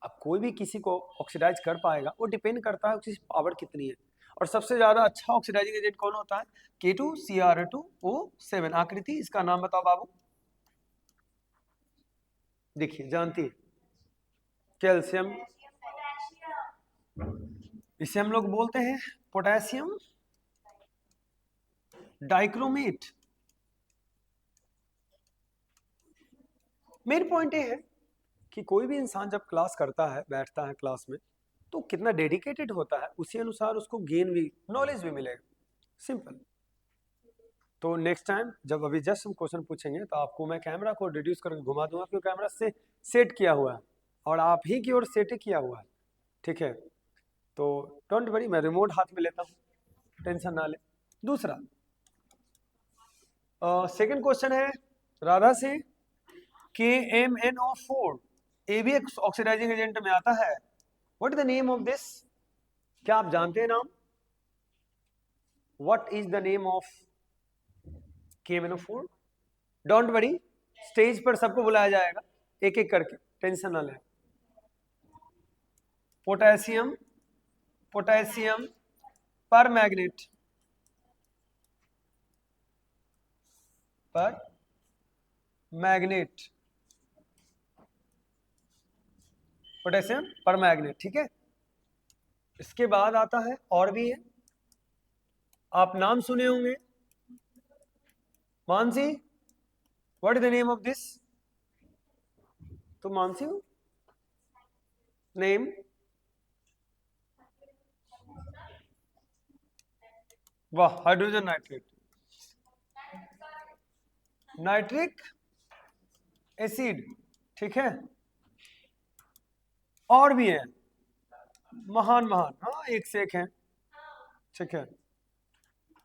अब कोई भी किसी को ऑक्सीडाइज कर पाएगा, वो डिपेंड करता है उसकी पावर कितनी है। और सबसे ज्यादा अच्छा ऑक्सीडाइजिंग एजेंट कौन होता है, K2Cr2O7। आकृति इसका नाम बताओ बाबू, देखिए जानती है, कैल्शियम, इसे हम लोग बोलते हैं पोटेशियम डाइक्रोमेट। मेन पॉइंट ये है कि कोई भी इंसान जब क्लास करता है, बैठता है क्लास में, तो कितना डेडिकेटेड होता है उसी अनुसार उसको गेन भी, नॉलेज भी मिलेगा, सिंपल। तो नेक्स्ट टाइम जब अभी जस्ट हम क्वेश्चन पूछेंगे तो आपको मैं कैमरा को रिड्यूस करके घुमा दूंगा क्योंकि कैमरा से सेट किया हुआ है और आप ही की ओर सेट किया हुआ है, ठीक है। तो डोंट वरी, मैं रिमोट हाथ में लेता हूँ, टेंशन ना ले। दूसरा सेकंड क्वेश्चन है राधा से KMnO4, ये भी एक ऑक्सीडाइजिंग एजेंट में आता है। What is the name of this? क्या आप जानते हैं नाम? What is the name of KMnO4? Don't worry, stage पर सबको बुलाया जाएगा एक एक करके, टेंशन ना लें। पोटेशियम, पोटेशियम पर मैग्नेट, पर मैग्नेट, पोटेशियम पर मैग्नेट, ठीक है। इसके बाद आता है, और भी है, आप नाम सुने होंगे। Mansi, what is the name of this? तो मानसी हो नेम? वाह, हाइड्रोजन नाइट्रेट, नाइट्रिक एसिड, ठीक है। और भी है महान महान, हाँ एक से एक है, ठीक है।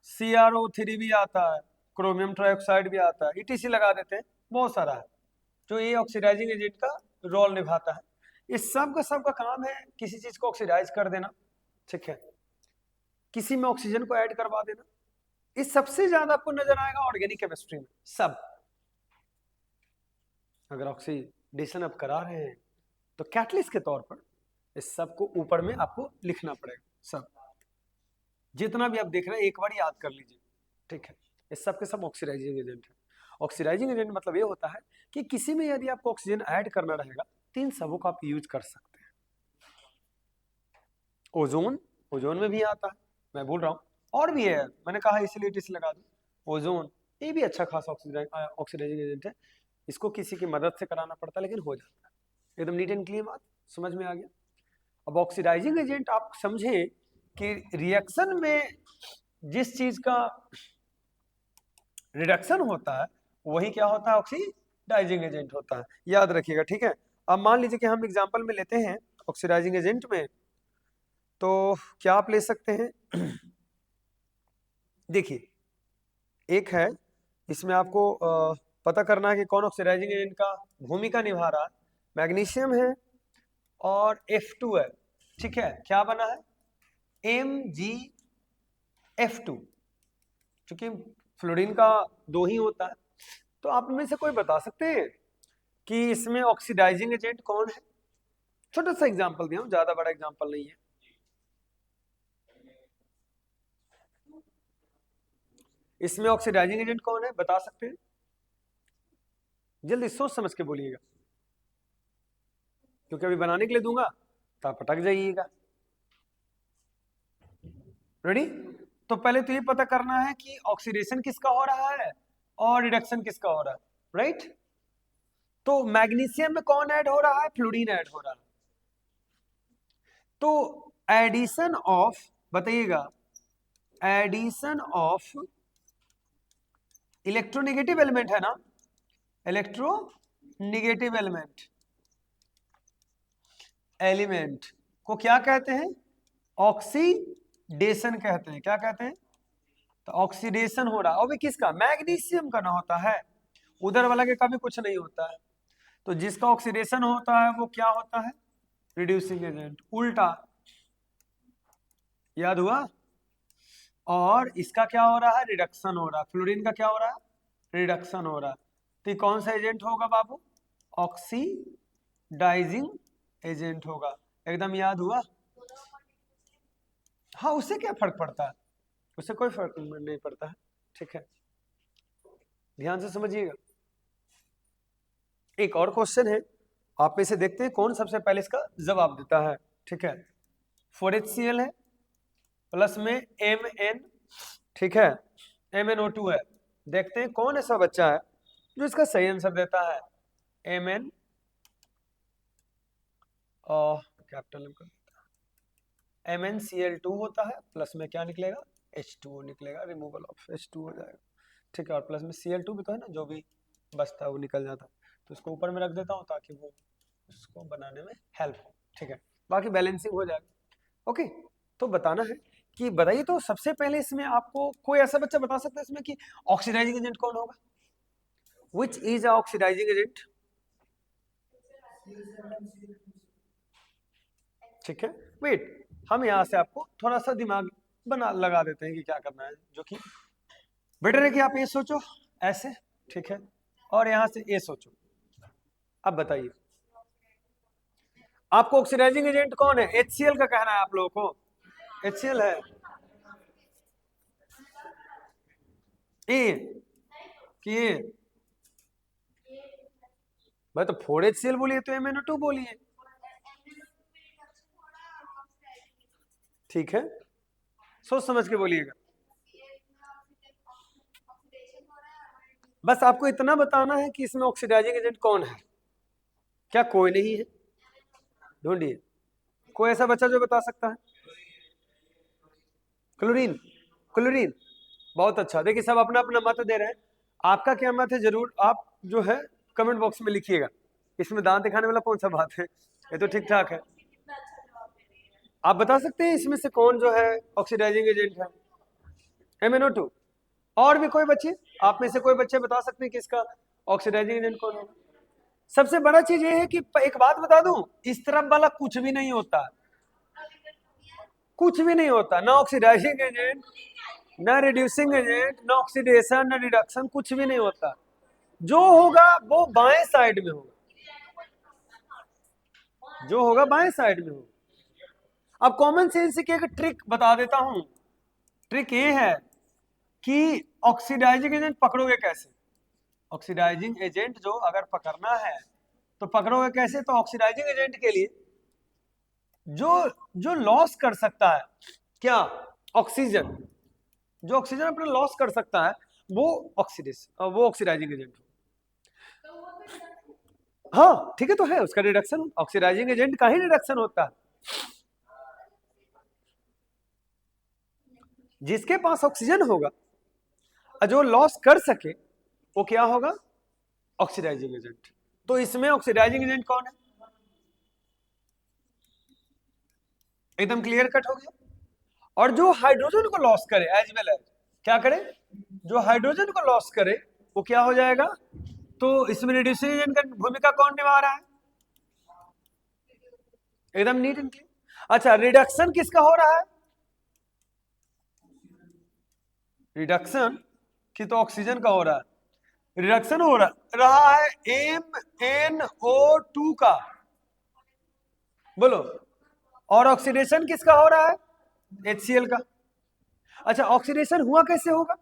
CrO3 भी आता है, क्रोमियम ट्राइऑक्साइड भी आता है, ETC लगा देते हैं, बहुत सारा है जो ये ऑक्सीडाइजिंग एजेंट का रोल निभाता है। इस सब का काम है किसी चीज को ऑक्सीडाइज कर देना, ठीक है, किसी में ऑक्सीजन को ऐड करवा देना। इस सबसे ज्यादा आपको नजर आएगा ऑर्गेनिक केमिस्ट्री में। सब अगर ऑक्सीडेशन आप करा रहे हैं तो कैटलिस्ट के तौर पर इस सब को ऊपर में आपको लिखना पड़ेगा। सब जितना भी आप देख रहे हैं एक बार याद कर लीजिए, ठीक है। इस सब के सब ऑक्सीडाइजिंग एजेंट है। ऑक्सीडाइजिंग एजेंट मतलब ये होता है कि किसी में यदि आपको ऑक्सीजन ऐड करना रहेगा तो इन सबों को आप यूज कर सकते हैं। ओजोन, ओजोन में भी आता है, मैं बोल रहा हूँ, और भी है, मैंने कहा इसलिए टिस लगा दूं। ओजोन ये भी अच्छा खासा ऑक्सीडाइजिंग एजेंट है, इसको किसी की मदद से कराना पड़ता है लेकिन हो जाता है, एकदम नीट एंड क्लीन। बात समझ में आ गया? अब ऑक्सीडाइजिंग एजेंट आप समझे कि रिएक्शन में जिस चीज का रिडक्शन होता है वही क्या होता है? ऑक्सीडाइजिंग एजेंट होता है, याद रखिएगा, ठीक है। अब मान लीजिए कि हम एग्जांपल में लेते हैं ऑक्सीडाइजिंग एजेंट में, तो क्या आप ले सकते हैं? देखिए, एक है, इसमें आपको पता करना है कि कौन ऑक्सीडाइजिंग एजेंट का भूमिका निभा रहा है। मैग्नीशियम है और F2 है, ठीक है। क्या बना है? MgF2, क्योंकि फ्लोरीन का दो ही होता है। तो आप में से कोई बता सकते हैं कि इसमें ऑक्सीडाइजिंग एजेंट कौन है? छोटा सा एग्जांपल दिया हूं, ज्यादा बड़ा एग्जांपल नहीं है। इसमें ऑक्सीडाइजिंग एजेंट कौन है, बता सकते हैं? जल्दी सोच समझ के बोलिएगा, क्योंकि अभी बनाने के लिए दूंगा तो आप अटक जाइएगा। रेडी? तो पहले तो ये पता करना है कि ऑक्सीडेशन किसका हो रहा है और रिडक्शन किसका हो रहा है, राइट? तो मैग्नीशियम में कौन ऐड हो रहा है? फ्लोरीन ऐड हो रहा है। तो एडिशन ऑफ, बताइएगा, एडिशन ऑफ इलेक्ट्रोनेगेटिव एलिमेंट है ना, इलेक्ट्रोनेगेटिव एलिमेंट को क्या कहते हैं? ऑक्सीडेशन कहते हैं। क्या कहते हैं? तो ऑक्सीडेशन हो रहा है, और भी किसका? मैग्नीशियम का ना होता है, उधर वाला के कभी कुछ नहीं होता है। तो जिसका ऑक्सीडेशन होता है वो क्या होता है? Reducing agent. उल्टा, याद हुआ? और इसका क्या हो रहा है? रिडक्शन हो रहा है। फ्लोरीन का क्या हो रहा है? रिडक्शन हो रहा है। तो कौन सा एजेंट होगा बाबू? ऑक्सीडाइजिंग एजेंट होगा। एकदम याद हुआ? हाँ, उससे क्या फर्क पड़ता है? उससे कोई फर्क नहीं पड़ता है, ठीक है। ध्यान से समझिएगा। एक और क्वेश्चन है, आप में से देखते हैं कौन सबसे पहले इसका जवाब देता है, ठीक है। 4HCl है, प्लस में Mn, ठीक है, MnO2 है। देखते हैं कौन ऐसा बच्चा है जो इसका सही आंसर देता है। Mn और कैपिटल MnCl2 होता है, प्लस में क्या निकलेगा? H2O निकलेगा, रिमूवल ऑफ H2 हो जाएगा, ठीक है। और प्लस में Cl2 भी तो है ना, जो भी बचता है वो निकल जाता है। तो इसको ऊपर में रख देता हूँ ताकि वो उसको बनाने में हेल्प हो, ठीक है। बाकी बैलेंसिंग हो जाएगा। ओके, तो बताना है कि बताइए, तो सबसे पहले इसमें आपको कोई ऐसा बच्चा बता सकता है इसमें कि ऑक्सीडाइजिंग एजेंट कौन होगा? Which is a oxidising agent? ठीक है, वेट, हम यहां से आपको थोड़ा सा दिमाग बना लगा देते हैं कि क्या करना है, जो कि बेटर है कि आप ये सोचो ऐसे, ठीक है, और यहां से ये सोचो। अब बताइए आपको ऑक्सीडाइजिंग एजेंट कौन है? HCl का कहना है आप लोगों को। HCl है ए कि ए? भाई तो 4HCl बोलिए तो MnO2 बोलिए। ठीक है, सोच समझ के बोलिएगा। बस आपको इतना बताना है कि इसमें ऑक्सीडाइजिंग एजेंट कौन है। क्या कोई नहीं है? ढूंढिए कोई ऐसा बच्चा जो बता सकता है। क्लोरीन, क्लोरीन, बहुत अच्छा। देखिए सब अपना अपना मत दे रहे हैं, आपका क्या मत है जरूर आप जो है कमेंट बॉक्स में लिखिएगा। इसमें दांत दिखाने वाला कौन सा बात है, ये तो ठीक ठाक है। आप बता सकते हैं इसमें से कौन जो है ऑक्सीडाइजिंग एजेंट है? MnO2। और भी कोई बच्चे, आप में से कोई बच्चे बता सकते हैं कि इसका ऑक्सीडाइजिंग एजेंट कौन होगा? सबसे बड़ा चीज ये है कि एक बात बता दूं, इस तरफ वाला कुछ भी नहीं होता, कुछ भी नहीं होता, ना ऑक्सीडाइजिंग एजेंट, ना रिड्यूसिंग एजेंट, ना ऑक्सीडेशन, ना रिडक्शन, कुछ भी नहीं होता। जो होगा वो बाएं साइड में होगा, जो होगा बाएं साइड में होगा। अब कॉमन सेंस की एक ट्रिक बता देता हूं। ट्रिक ये है कि ऑक्सीडाइजिंग एजेंट पकड़ोगे कैसे? ऑक्सीडाइजिंग एजेंट जो अगर पकड़ना है तो पकड़ोगे कैसे? तो ऑक्सीडाइजिंग एजेंट के लिए जो जो लॉस कर सकता है क्या? ऑक्सीजन, जो ऑक्सीजन अपना लॉस कर सकता है वो वो ऑक्सीडाइजिंग एजेंट। हाँ ठीक है, तो है उसका रिडक्शन, ऑक्सीडाइजिंग एजेंट का ही रिडक्शन होता है। जिसके पास ऑक्सीजन होगा जो लॉस कर सके वो क्या होगा? Oxidising agent. तो इसमें ऑक्सीडाइजिंग एजेंट कौन है? एकदम क्लियर कट हो गया। और जो हाइड्रोजन को लॉस करे एज वेल एज क्या करे? जो हाइड्रोजन को लॉस करे वो क्या हो जाएगा? तो इसमें रिड्यूसिंग एजेंट का भूमिका कौन निभा रहा है? एकदम नीट एंड क्लीन। अच्छा, रिडक्शन किसका हो रहा है? रिडक्शन की तो ऑक्सीजन का हो रहा है। रिडक्शन हो रहा है MnO2 का, बोलो। और ऑक्सीडेशन किसका हो रहा है? HCl का। अच्छा, ऑक्सीडेशन हुआ कैसे होगा?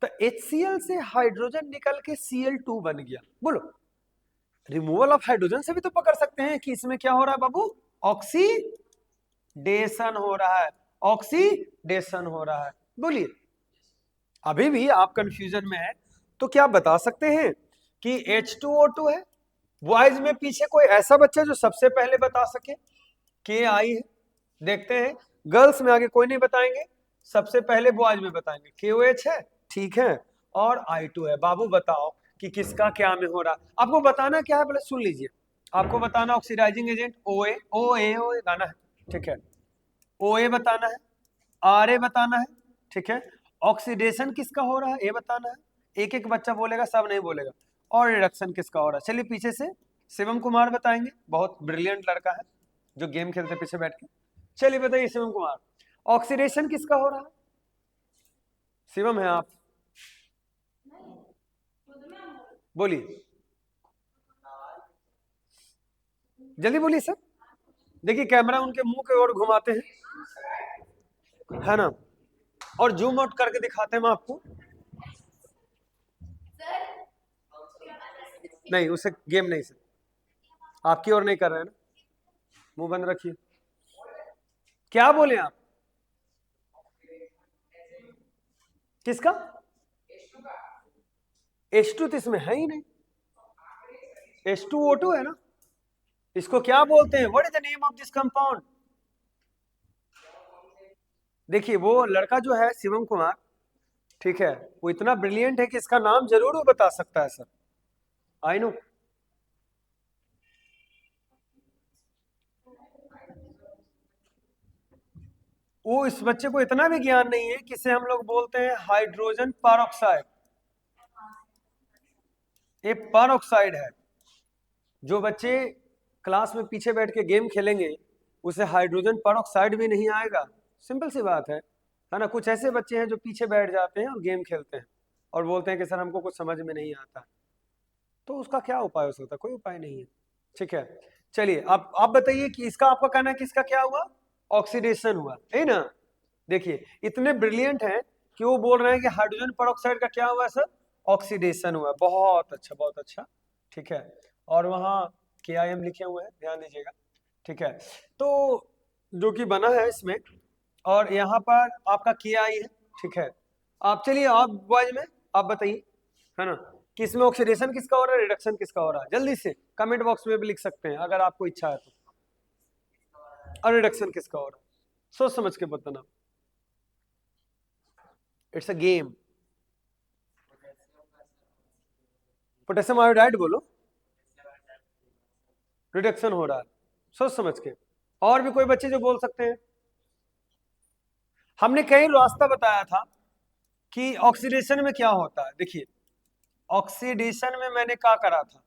तो HCl से हाइड्रोजन निकल के Cl2 बन गया, बोलो। रिमूवल ऑफ हाइड्रोजन से भी तो पकड़ सकते हैं कि इसमें क्या हो रहा है बाबू? ऑक्सीडेशन हो रहा है, ऑक्सीडेशन हो रहा है। बोलिए, अभी भी आप कंफ्यूजन में है तो क्या बता सकते हैं कि H2O2 है? बॉयज में पीछे कोई ऐसा बच्चा जो सबसे पहले बता सके? KI है, देखते हैं। गर्ल्स में आगे कोई नहीं बताएंगे, सबसे पहले बॉयज में बताएंगे। KOH है, ठीक है, और I2 है। बाबू बताओ कि किसका क्या में हो रहा। आपको बताना क्या है पहले सुन लीजिए। आपको बताना ऑक्सीडाइजिंग एजेंट OA गाना है, ठीक है। OA बताना है, RA बताना है, ठीक है। ऑक्सीडेशन किसका हो रहा है ये बताना है। एक एक बच्चा बोलेगा, सब नहीं बोलेगा। और रिडक्शन किसका हो रहा है? चलिए पीछे से शिवम कुमार बताएंगे, बहुत ब्रिलियंट लड़का है जो गेम खेलते पीछे बैठ के। चलिए बताइए शिवम कुमार, ऑक्सीडेशन किसका हो रहा है? शिवम है आप, बोलिए जल्दी बोलिए सर। देखिए कैमरा उनके मुंह की ओर घुमाते हैं, है ना, और जूम आउट करके दिखाते हैं हम आपको। नहीं उसे गेम नहीं सर, आपकी ओर नहीं कर रहे हैं ना, मुंह बंद रखिए। क्या बोले आप? किसका? H2 तो इसमें है ही नहीं, H2O2 है ना। इसको क्या बोलते हैं? What is the name of this compound? देखिए वो लड़का जो है शिवम कुमार, ठीक है, वो इतना ब्रिलियंट है कि इसका नाम जरूर वो बता सकता है सर। I know. वो इस बच्चे को इतना भी ज्ञान नहीं है, किसे हम लोग बोलते हैं हाइड्रोजन परऑक्साइड। ये पर ऑक्साइड है। जो बच्चे क्लास में पीछे बैठ के गेम खेलेंगे उसे हाइड्रोजन पर ऑक्साइड भी नहीं आएगा। सिंपल सी बात है ना। कुछ ऐसे बच्चे हैं जो पीछे बैठ जाते हैं और गेम खेलते हैं और बोलते हैं कि सर हमको कुछ समझ में नहीं आता, तो उसका क्या उपाय हो सकता है? कोई उपाय नहीं है। ठीक है, चलिए आप बताइए कि इसका आपका कहना है कि इसका क्या हुआ? ऑक्सीडेशन हुआ है ना। देखिए इतने ब्रिलियंट हैं कि वो बोल रहे हैं कि हाइड्रोजन पर ऑक्साइड का क्या हुआ सर? ऑक्सीडेशन हुआ। बहुत अच्छा, बहुत अच्छा। ठीक है, और वहाँ KIM लिखे हुए हैं, ध्यान दीजिएगा। ठीक है, तो जो कि बना है इसमें, और यहाँ पर आपका KI है। ठीक है, आप चलिए आप बॉयज में आप बताइए, है ना, कि इसमें ऑक्सीडेशन किसका हो रहा है, रिडक्शन किसका हो रहा है? जल्दी से कमेंट बॉक्स में भी लिख सकते हैं अगर आपको इच्छा है तो। और रिडक्शन किसका हो रहा है? सोच समझ के बताना। It's a game. Potassium iodide बोलो, रिडक्शन हो रहा है, सोच समझ के। और भी कोई बच्चे जो बोल सकते हैं? हमने कई रास्ता बताया था कि ऑक्सीडेशन में क्या होता है। देखिए ऑक्सीडेशन में मैंने क्या करा था?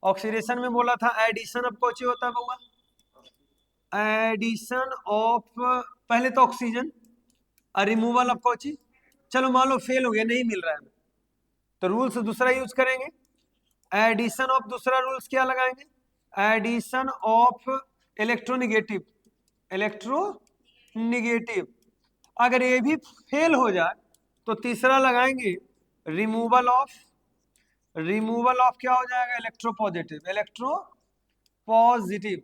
ऑक्सीडेशन में बोला था एडिशन ऑफ कौन होता है बउआ? एडिशन ऑफ, पहले तो ऑक्सीजन, रिमूवल ऑफ कौन। चलो मान लो फेल हो गया, नहीं मिल रहा है, तो रूल्स दूसरा यूज करेंगे। एडिशन ऑफ, दूसरा रूल्स क्या लगाएंगे? Addition of electronegative, electronegative. अगर ये भी फेल हो जाए तो तीसरा लगाएंगे रिमूवल ऑफ, रिमूवल ऑफ क्या हो जाएगा? Electropositive, electropositive.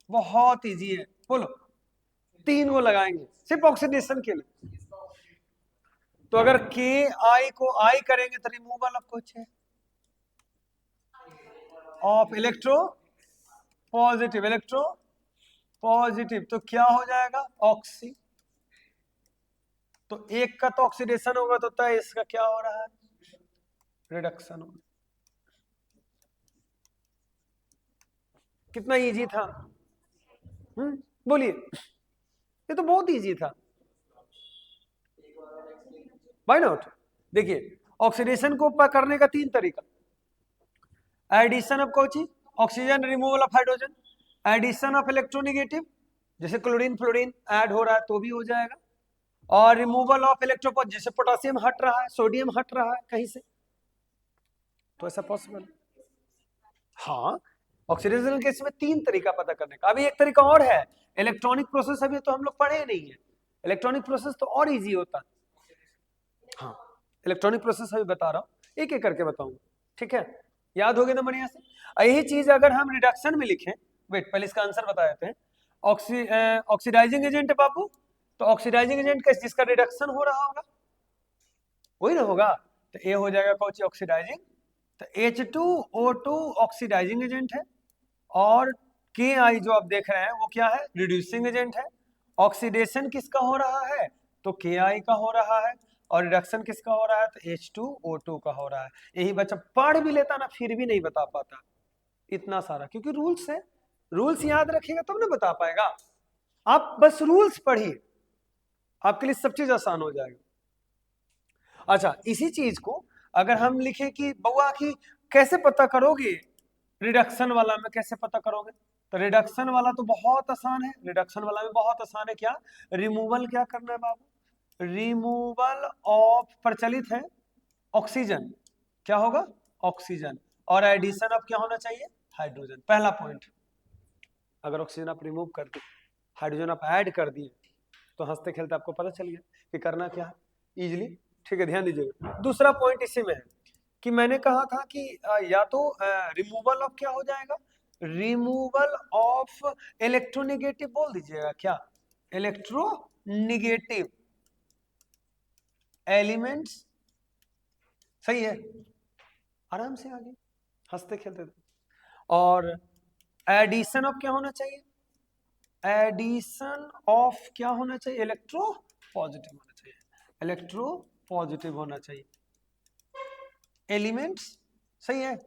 बहुत इजी है, बोलो। तीन को लगाएंगे सिर्फ ऑक्सीडेशन के लिए। तो अगर KI को I करेंगे तो रिमूवल ऑफ कुछ है, of electro positive, electro positive, तो क्या हो जाएगा? ऑक्सी। तो एक का तो ऑक्सीडेशन होगा, तो तय इसका क्या हो रहा है? रिडक्शन होगा। कितना इजी था? बोलिए, ये तो बहुत इजी था। Why not? देखिए ऑक्सीडेशन को करने का तीन तरीका। एडिशन ऑफ कौन? Oxygen, removal of hydrogen, addition of electronegative, जैसे क्लोरीन फ्लोरीन ऐड हो रहा है तो भी हो जाएगा, और रिमूवल ऑफ इलेक्ट्रोपॉज, जैसे पोटेशियम हट रहा है, सोडियम हट रहा है कहीं से, तो ऐसा पॉसिबल। हाँ, ऑक्सीडेशन केस में तीन तरीका पता करने का। अभी एक तरीका और है, इलेक्ट्रॉनिक प्रोसेस, अभी तो हम लोग पढ़े नहीं है। इलेक्ट्रॉनिक प्रोसेस तो और इजी होता है। हाँ, इलेक्ट्रॉनिक प्रोसेस अभी बता रहा हूँ, एक एक करके बताऊंगा। ठीक है, याद हो गया ना बढ़िया से? यही चीज अगर हम रिडक्शन में लिखें, वेट पहले इसका आंसर बता देते हैं। ऑक्सीडाइजिंग एजेंट है बाबू, तो ऑक्सीडाइजिंग एजेंट का जिसका रिडक्शन हो रहा होगा वही ना होगा, तो ए हो जाएगा कौन सी? ऑक्सीडाइजिंग। तो H2O2 ऑक्सीडाइजिंग एजेंट है, और KI जो आप देख रहे हैं वो क्या है? रिड्यूसिंग एजेंट है। ऑक्सीडेशन किसका हो रहा है? तो KI का हो रहा है, और रिडक्शन किसका हो रहा है? तो H2O2 का हो रहा है। यही बच्चा पढ़ भी लेता ना फिर भी नहीं बता पाता इतना सारा, क्योंकि रूल्स है। रूल्स याद रखिएगा तब ना बता पाएगा। आप बस रूल्स पढ़िए, आपके लिए सब चीज आसान हो जाएगा। अच्छा, इसी चीज को अगर हम लिखे कि बउआ की कैसे पता करोगे रिडक्शन वाला में, कैसे पता करोगे? तो रिडक्शन वाला तो बहुत आसान है, रिडक्शन वाला में बहुत आसान है। क्या? रिमूवल क्या करना है बाबू? रिमूवल ऑफ, प्रचलित है ऑक्सीजन, क्या होगा? ऑक्सीजन, और एडिशन ऑफ क्या होना चाहिए? हाइड्रोजन। पहला पॉइंट, अगर ऑक्सीजन आप रिमूव कर दिए, हाइड्रोजन आप ऐड कर दिए, तो हंसते खेलते आपको पता चल गया कि करना क्या है, इजिली। ठीक है, ध्यान दीजिएगा। दूसरा पॉइंट इसी में है कि मैंने कहा था कि या तो रिमूवल ऑफ क्या हो जाएगा? रिमूवल ऑफ इलेक्ट्रोनिगेटिव बोल दीजिएगा। क्या? इलेक्ट्रोनिगेटिव एलिमेंट्स, सही है, आराम से आगे हंसते खेलते थे। और एडिशन ऑफ क्या होना चाहिए? एडिशन ऑफ क्या होना चाहिए? इलेक्ट्रो पॉजिटिव होना चाहिए, इलेक्ट्रो पॉजिटिव होना चाहिए एलिमेंट्स, सही है।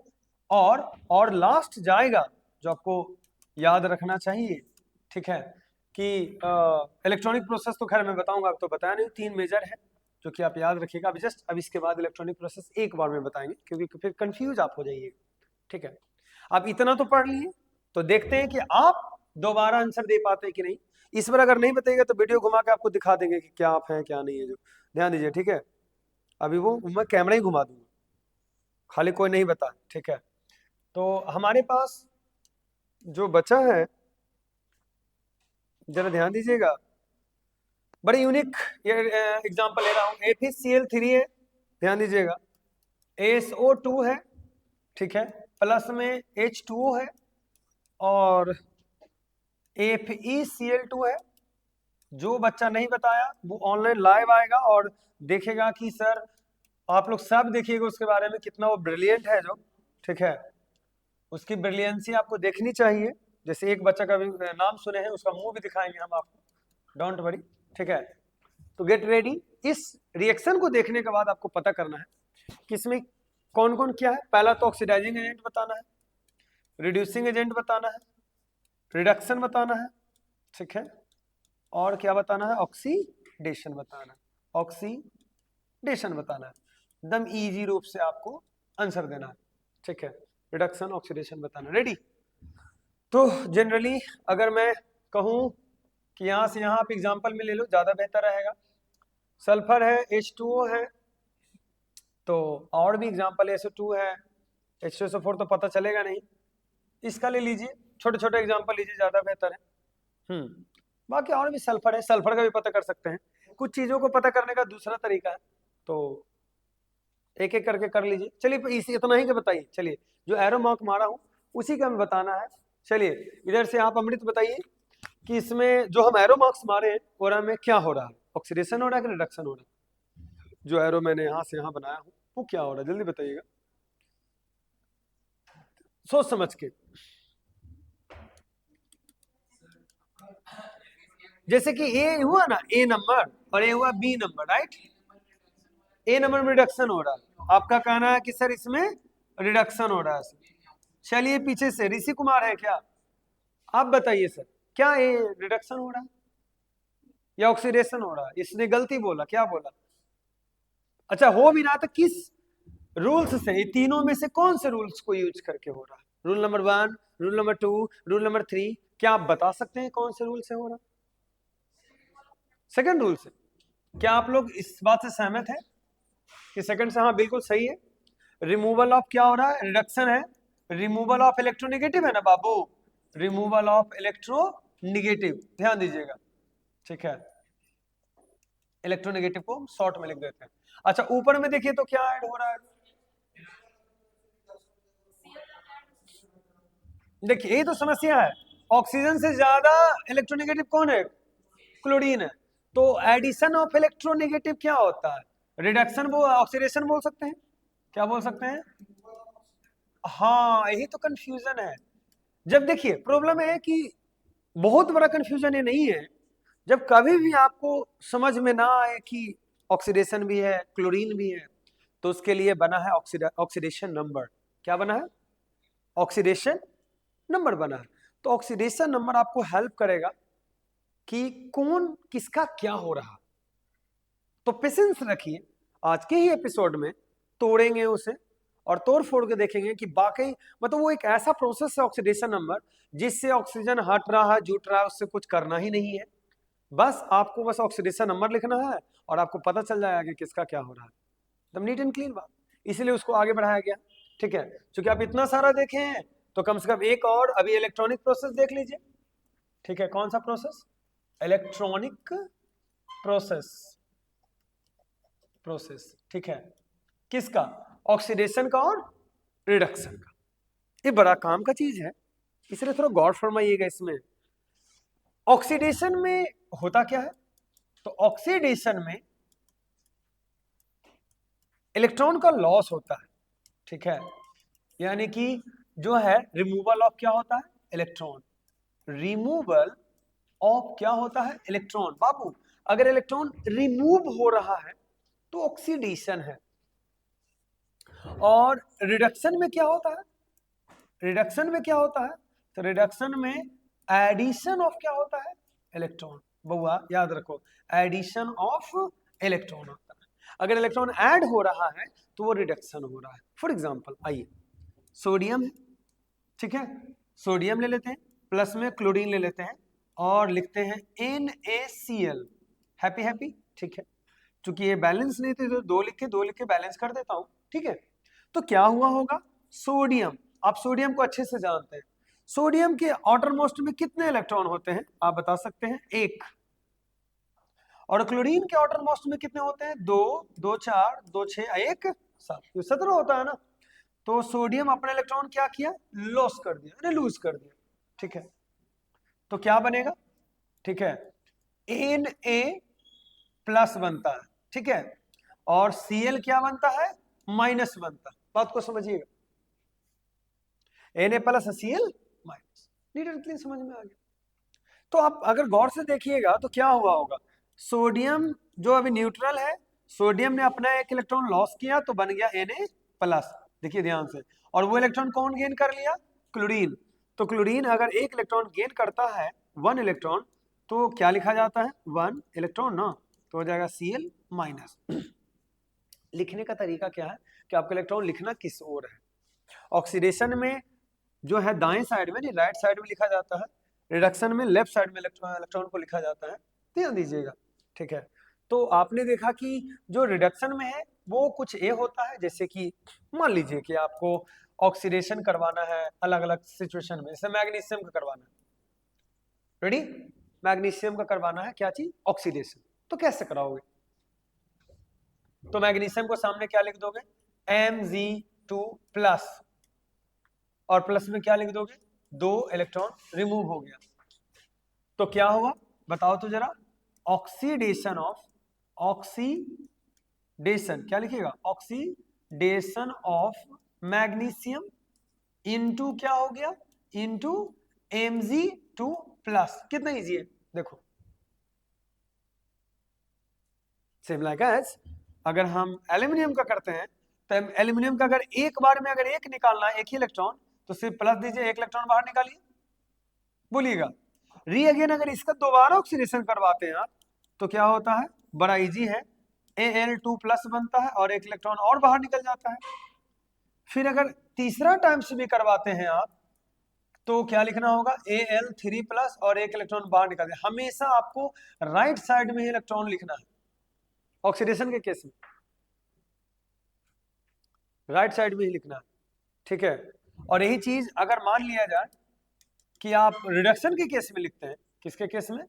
और लास्ट जाएगा जो आपको याद रखना चाहिए, ठीक है, कि इलेक्ट्रॉनिक प्रोसेस तो खैर मैं बताऊंगा, अब तो बताया नहीं, तीन मेजर है जो कि आप याद रखिएगा। अब इसके बाद इलेक्ट्रॉनिक प्रोसेस एक बार में बताएंगे, क्योंकि फिर कंफ्यूज आप हो जाइए। ठीक है, अब इतना तो पढ़ लिए, तो देखते हैं कि आप दोबारा आंसर दे पाते हैं कि नहीं। इस बार अगर नहीं बताइएगा तो वीडियो घुमा के आपको दिखा देंगे कि क्या आप हैं क्या नहीं है, जो ध्यान दीजिए, ठीक है। अभी वो मैं कैमरा ही घुमा दूंगा, खाली कोई नहीं बता, ठीक है। तो हमारे पास जो बचा है, जरा ध्यान दीजिएगा, बड़े यूनिक एग्जांपल ले रहा हूं। FeCl3 है, ध्यान दीजिएगा, SO2 है, ठीक है, प्लस में H2O है और FeCl2 है। जो बच्चा नहीं बताया वो ऑनलाइन लाइव आएगा और देखेगा कि सर आप लोग सब देखिएगा उसके बारे में कितना वो ब्रिलियंट है, जो ठीक है, उसकी ब्रिलियंसी आपको देखनी चाहिए। जैसे एक बच्चा का भी नाम सुने हैं, उसका मुंह भी दिखाएंगे हम आपको, डोंट वरी, ठीक है। तो गेट रेडी, इस रिएक्शन को देखने के बाद आपको पता करना है कि इसमें कौन कौन क्या है। पहला तो ऑक्सीडाइजिंग एजेंट बताना है, रिड्यूसिंग एजेंट बताना है, रिडक्शन बताना है, ठीक है, और क्या बताना है, ऑक्सीडेशन बताना है, ऑक्सीडेशन बताना है। एकदम इजी रूप से आपको आंसर देना है, ठीक है, रिडक्शन ऑक्सीडेशन बताना। रेडी? तो जनरली अगर मैं कहूं कि यहां से यहां आप एग्जांपल में ले लो, ज्यादा बेहतर रहेगा। सल्फर है, H2O है, तो और भी एग्जांपल SO2 है, H2SO4 तो पता चलेगा नहीं, इसका ले लीजिए, छोटे छोटे एग्जांपल लीजिए, ज्यादा बेहतर है। बाकी और भी सल्फर है, सल्फर का भी पता कर सकते हैं। कुछ चीजों को पता करने का दूसरा तरीका है, तो एक एक करके कर लीजिए। चलिए इसी इतना ही के बताइए, चलिए जो एरो मार्क मारा हूं उसी का हमें बताना है। चलिए इधर से आप अमृत बताइए कि इसमें जो हम एरो मार्क्स मारे हैं ओरा में क्या हो रहा है, ऑक्सीडेशन हो रहा है कि रिडक्शन हो रहा है? जो एरो मैंने यहां से यहां बनाया हूं वो क्या हो रहा है, जल्दी बताइएगा, सोच समझ के। जैसे कि ए हुआ ना, ए नंबर, और ए हुआ बी नंबर, राइट? ए नंबर में रिडक्शन हो रहा है, आपका कहना है कि सर इसमें रिडक्शन हो रहा है। चलिए पीछे से ऋषि कुमार है क्या, आप बताइए सर, क्या ये रिडक्शन हो रहा है या ऑक्सीडेशन हो रहा है? इसने गलती बोला, क्या बोला? अच्छा, हो भी रहा था किस रूल्स से, तीनों में से कौन से रूल्स को यूज करके हो रहा है? Rule number 1, rule number 2, rule number 3, क्या आप बता सकते हैं कौन से रूल से हो रहा? सेकंड रूल से। क्या आप लोग इस बात से सहमत है कि सेकंड से? हाँ बिल्कुल सही है। रिमूवल ऑफ क्या हो रहा है, रिडक्शन है। रिमूवल ऑफ इलेक्ट्रोनेगेटिव है ना बाबू, रिमूवल ऑफ इलेक्ट्रोनेगेटिव, ध्यान दीजिएगा, ठीक है। इलेक्ट्रोनेगेटिव को हम शॉर्ट में लिख देते हैं। अच्छा ऊपर में देखिए तो क्या ऐड हो रहा है, देखिए यही तो समस्या है, ऑक्सीजन से ज्यादा इलेक्ट्रोनेगेटिव कौन है, क्लोरीन है। तो एडिशन ऑफ इलेक्ट्रोनेगेटिव क्या होता है, रिडक्शन, वो ऑक्सीडेशन बोल सकते हैं, क्या बोल सकते हैं? हाँ यही तो कंफ्यूजन है। जब देखिए प्रॉब्लम है कि बहुत बड़ा कंफ्यूजन ये नहीं है, जब कभी भी आपको समझ में ना आए कि ऑक्सीडेशन भी है क्लोरीन भी है, तो उसके लिए बना है ऑक्सीडेशन नंबर। क्या बना है? ऑक्सीडेशन नंबर बना है। तो ऑक्सीडेशन नंबर आपको हेल्प करेगा कि कौन किसका क्या हो रहा। तो पेशेंस रखिए, आज के ही एपिसोड में तोड़ेंगे उसे और तोड़ फोड़ के देखेंगे कि वाकई मतलब वो एक ऐसा प्रोसेस है ऑक्सीडेशन नंबर, जिससे ऑक्सीजन हट रहा है जुट रहा है, उससे कुछ करना ही नहीं है। बस आपको बस ऑक्सीडेशन नंबर लिखना है और आपको पता चल जाएगा कि किसका क्या हो रहा है। एकदम नीट एंड क्लीन बात, इसीलिए उसको आगे बढ़ाया गया, ठीक है। क्योंकि आप इतना सारा देखे हैं तो कम से कम एक और अभी इलेक्ट्रॉनिक प्रोसेस देख लीजिए, ठीक है। कौन सा प्रोसेस? इलेक्ट्रॉनिक प्रोसेस, प्रोसेस, ठीक है। किसका? ऑक्सीडेशन का और रिडक्शन का। ये बड़ा काम का चीज है, इसलिए थोड़ा गौर फरमाइएगा इसमें। ऑक्सीडेशन में होता क्या है? तो ऑक्सीडेशन में इलेक्ट्रॉन का लॉस होता है, ठीक है। यानी कि जो है रिमूवल ऑफ क्या होता है, इलेक्ट्रॉन। रिमूवल ऑफ क्या होता है, इलेक्ट्रॉन। बाबू अगर इलेक्ट्रॉन रिमूव हो रहा है तो ऑक्सीडेशन है। और रिडक्शन में क्या होता है? रिडक्शन में क्या होता है? तो रिडक्शन में एडिशन ऑफ क्या होता है, इलेक्ट्रॉन। बउआ याद रखो, एडिशन ऑफ इलेक्ट्रॉन होता है। अगर इलेक्ट्रॉन ऐड हो रहा है तो वो रिडक्शन हो रहा है। फॉर एग्जांपल आइए सोडियम है, ठीक है, सोडियम ले लेते हैं, प्लस में क्लोरीन ले लेते हैं और लिखते हैं NaCl। हैप्पी हैप्पी, ठीक है। चूंकि ये बैलेंस नहीं थे तो दो लिख के बैलेंस कर देता हूं, ठीक है। तो क्या हुआ होगा, सोडियम, आप सोडियम को अच्छे से जानते हैं, सोडियम के आउटर मोस्ट में कितने इलेक्ट्रॉन होते हैं आप बता सकते हैं, एक। और क्लोरीन के आउटर मोस्ट में कितने होते हैं, दो, दो चार, दो छह, एक सात, 17 होता है ना। तो सोडियम अपना इलेक्ट्रॉन क्या किया, लॉस कर दिया, यानी लूज कर दिया, ठीक है। तो क्या बनेगा, ठीक है, Na प्लस बनता है, ठीक है, और Cl क्या बनता है, माइनस बनता है। बात को समझिएगा, Na plus Cl minus, needle clean समझ में आ गया। तो आप अगर गौर से देखिएगा तो क्या हुआ होगा, सोडियम जो अभी न्यूट्रल है, सोडियम ने अपना एक इलेक्ट्रॉन लॉस किया तो बन गया Na प्लस, देखिए ध्यान से, और वो इलेक्ट्रॉन कौन गेन कर लिया, क्लोरीन। तो क्लोरीन अगर एक इलेक्ट्रॉन गेन करता है, 1 इलेक्ट्रॉन, तो क्या लिखा जाता है, 1 इलेक्ट्रॉन ना, तो हो जाएगा Cl माइनस। लिखने का तरीका क्या है कि आपका इलेक्ट्रॉन लिखना किस ओर है, ऑक्सीडेशन में जो है दाएं साइड में, नहीं राइट साइड में लिखा जाता है, रिडक्शन में लेफ्ट साइड में इलेक्ट्रॉन को लिखा जाता है, ध्यान दीजिएगा, ठीक है। तो आपने देखा कि जो रिडक्शन में है वो कुछ ए होता है, जैसे कि मान लीजिए कि आपको ऑक्सीडेशन करवाना है अलग अलग सिचुएशन में, जैसे मैग्नीशियम का करवाना है, रेडी, मैग्नीशियम का करवाना है क्या चीज, ऑक्सीडेशन, तो कैसे कराओगे, तो मैग्नीशियम को सामने क्या लिख दोगे, Mg2 प्लस, और प्लस में क्या लिख दोगे, 2 इलेक्ट्रॉन रिमूव हो गया, तो क्या हुआ बताओ तो जरा, ऑक्सीडेशन ऑफ, ऑक्सीडेशन क्या लिखिएगा, ऑक्सीडेशन ऑफ मैग्नीशियम इनटू क्या हो गया, इनटू Mg2 प्लस। कितना इजी है देखो, सेम लाइक एज अगर हम एल्यूमिनियम का करते हैं, तो एल्यूमिनियम का अगर एक बार में अगर एक निकालना है, एक ही इलेक्ट्रॉन, तो सिर्फ प्लस दीजिए, एक इलेक्ट्रॉन बाहर निकालिए, बोलिएगा। री अगेन अगर इसका दोबारा ऑक्सीडेशन करवाते हैं आप, तो क्या होता है, बड़ा इजी है, Al2 प्लस बनता है और एक इलेक्ट्रॉन और बाहर निकल जाता है। फिर अगर तीसरा टाइम्स भी करवाते हैं आप, तो क्या लिखना होगा, Al3 प्लस और एक इलेक्ट्रॉन बाहर निकल जाए। हमेशा आपको राइट साइड में ही इलेक्ट्रॉन लिखना है ऑक्सीडेशन के केस में, राइट साइड में ही लिखना है, ठीक है। और यही चीज अगर मान लिया जाए कि आप रिडक्शन के केस में लिखते हैं, किसके केस में,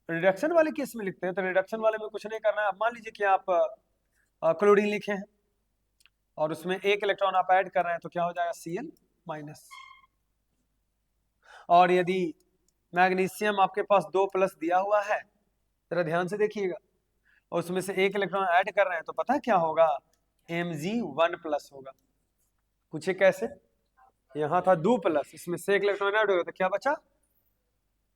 रिडक्शन वाले केस में लिखते हैं, तो रिडक्शन वाले में कुछ नहीं करना है। मान लीजिए कि आप क्लोरीन लिखे हैं और उसमें एक इलेक्ट्रॉन आप ऐड कर रहे हैं, तो क्या हो जाएगा, Cl माइनस। और यदि मैग्नीशियम आपके पास 2 प्लस दिया हुआ है, जरा ध्यान से देखिएगा, और उसमें से एक इलेक्ट्रॉन ऐड कर रहे हैं, तो पता है क्या होगा, Mg1 प्लस होगा। पूछे कैसे, यहाँ था 2 प्लस, इसमें से एक इलेक्ट्रॉन ऐड होगा तो क्या बचा,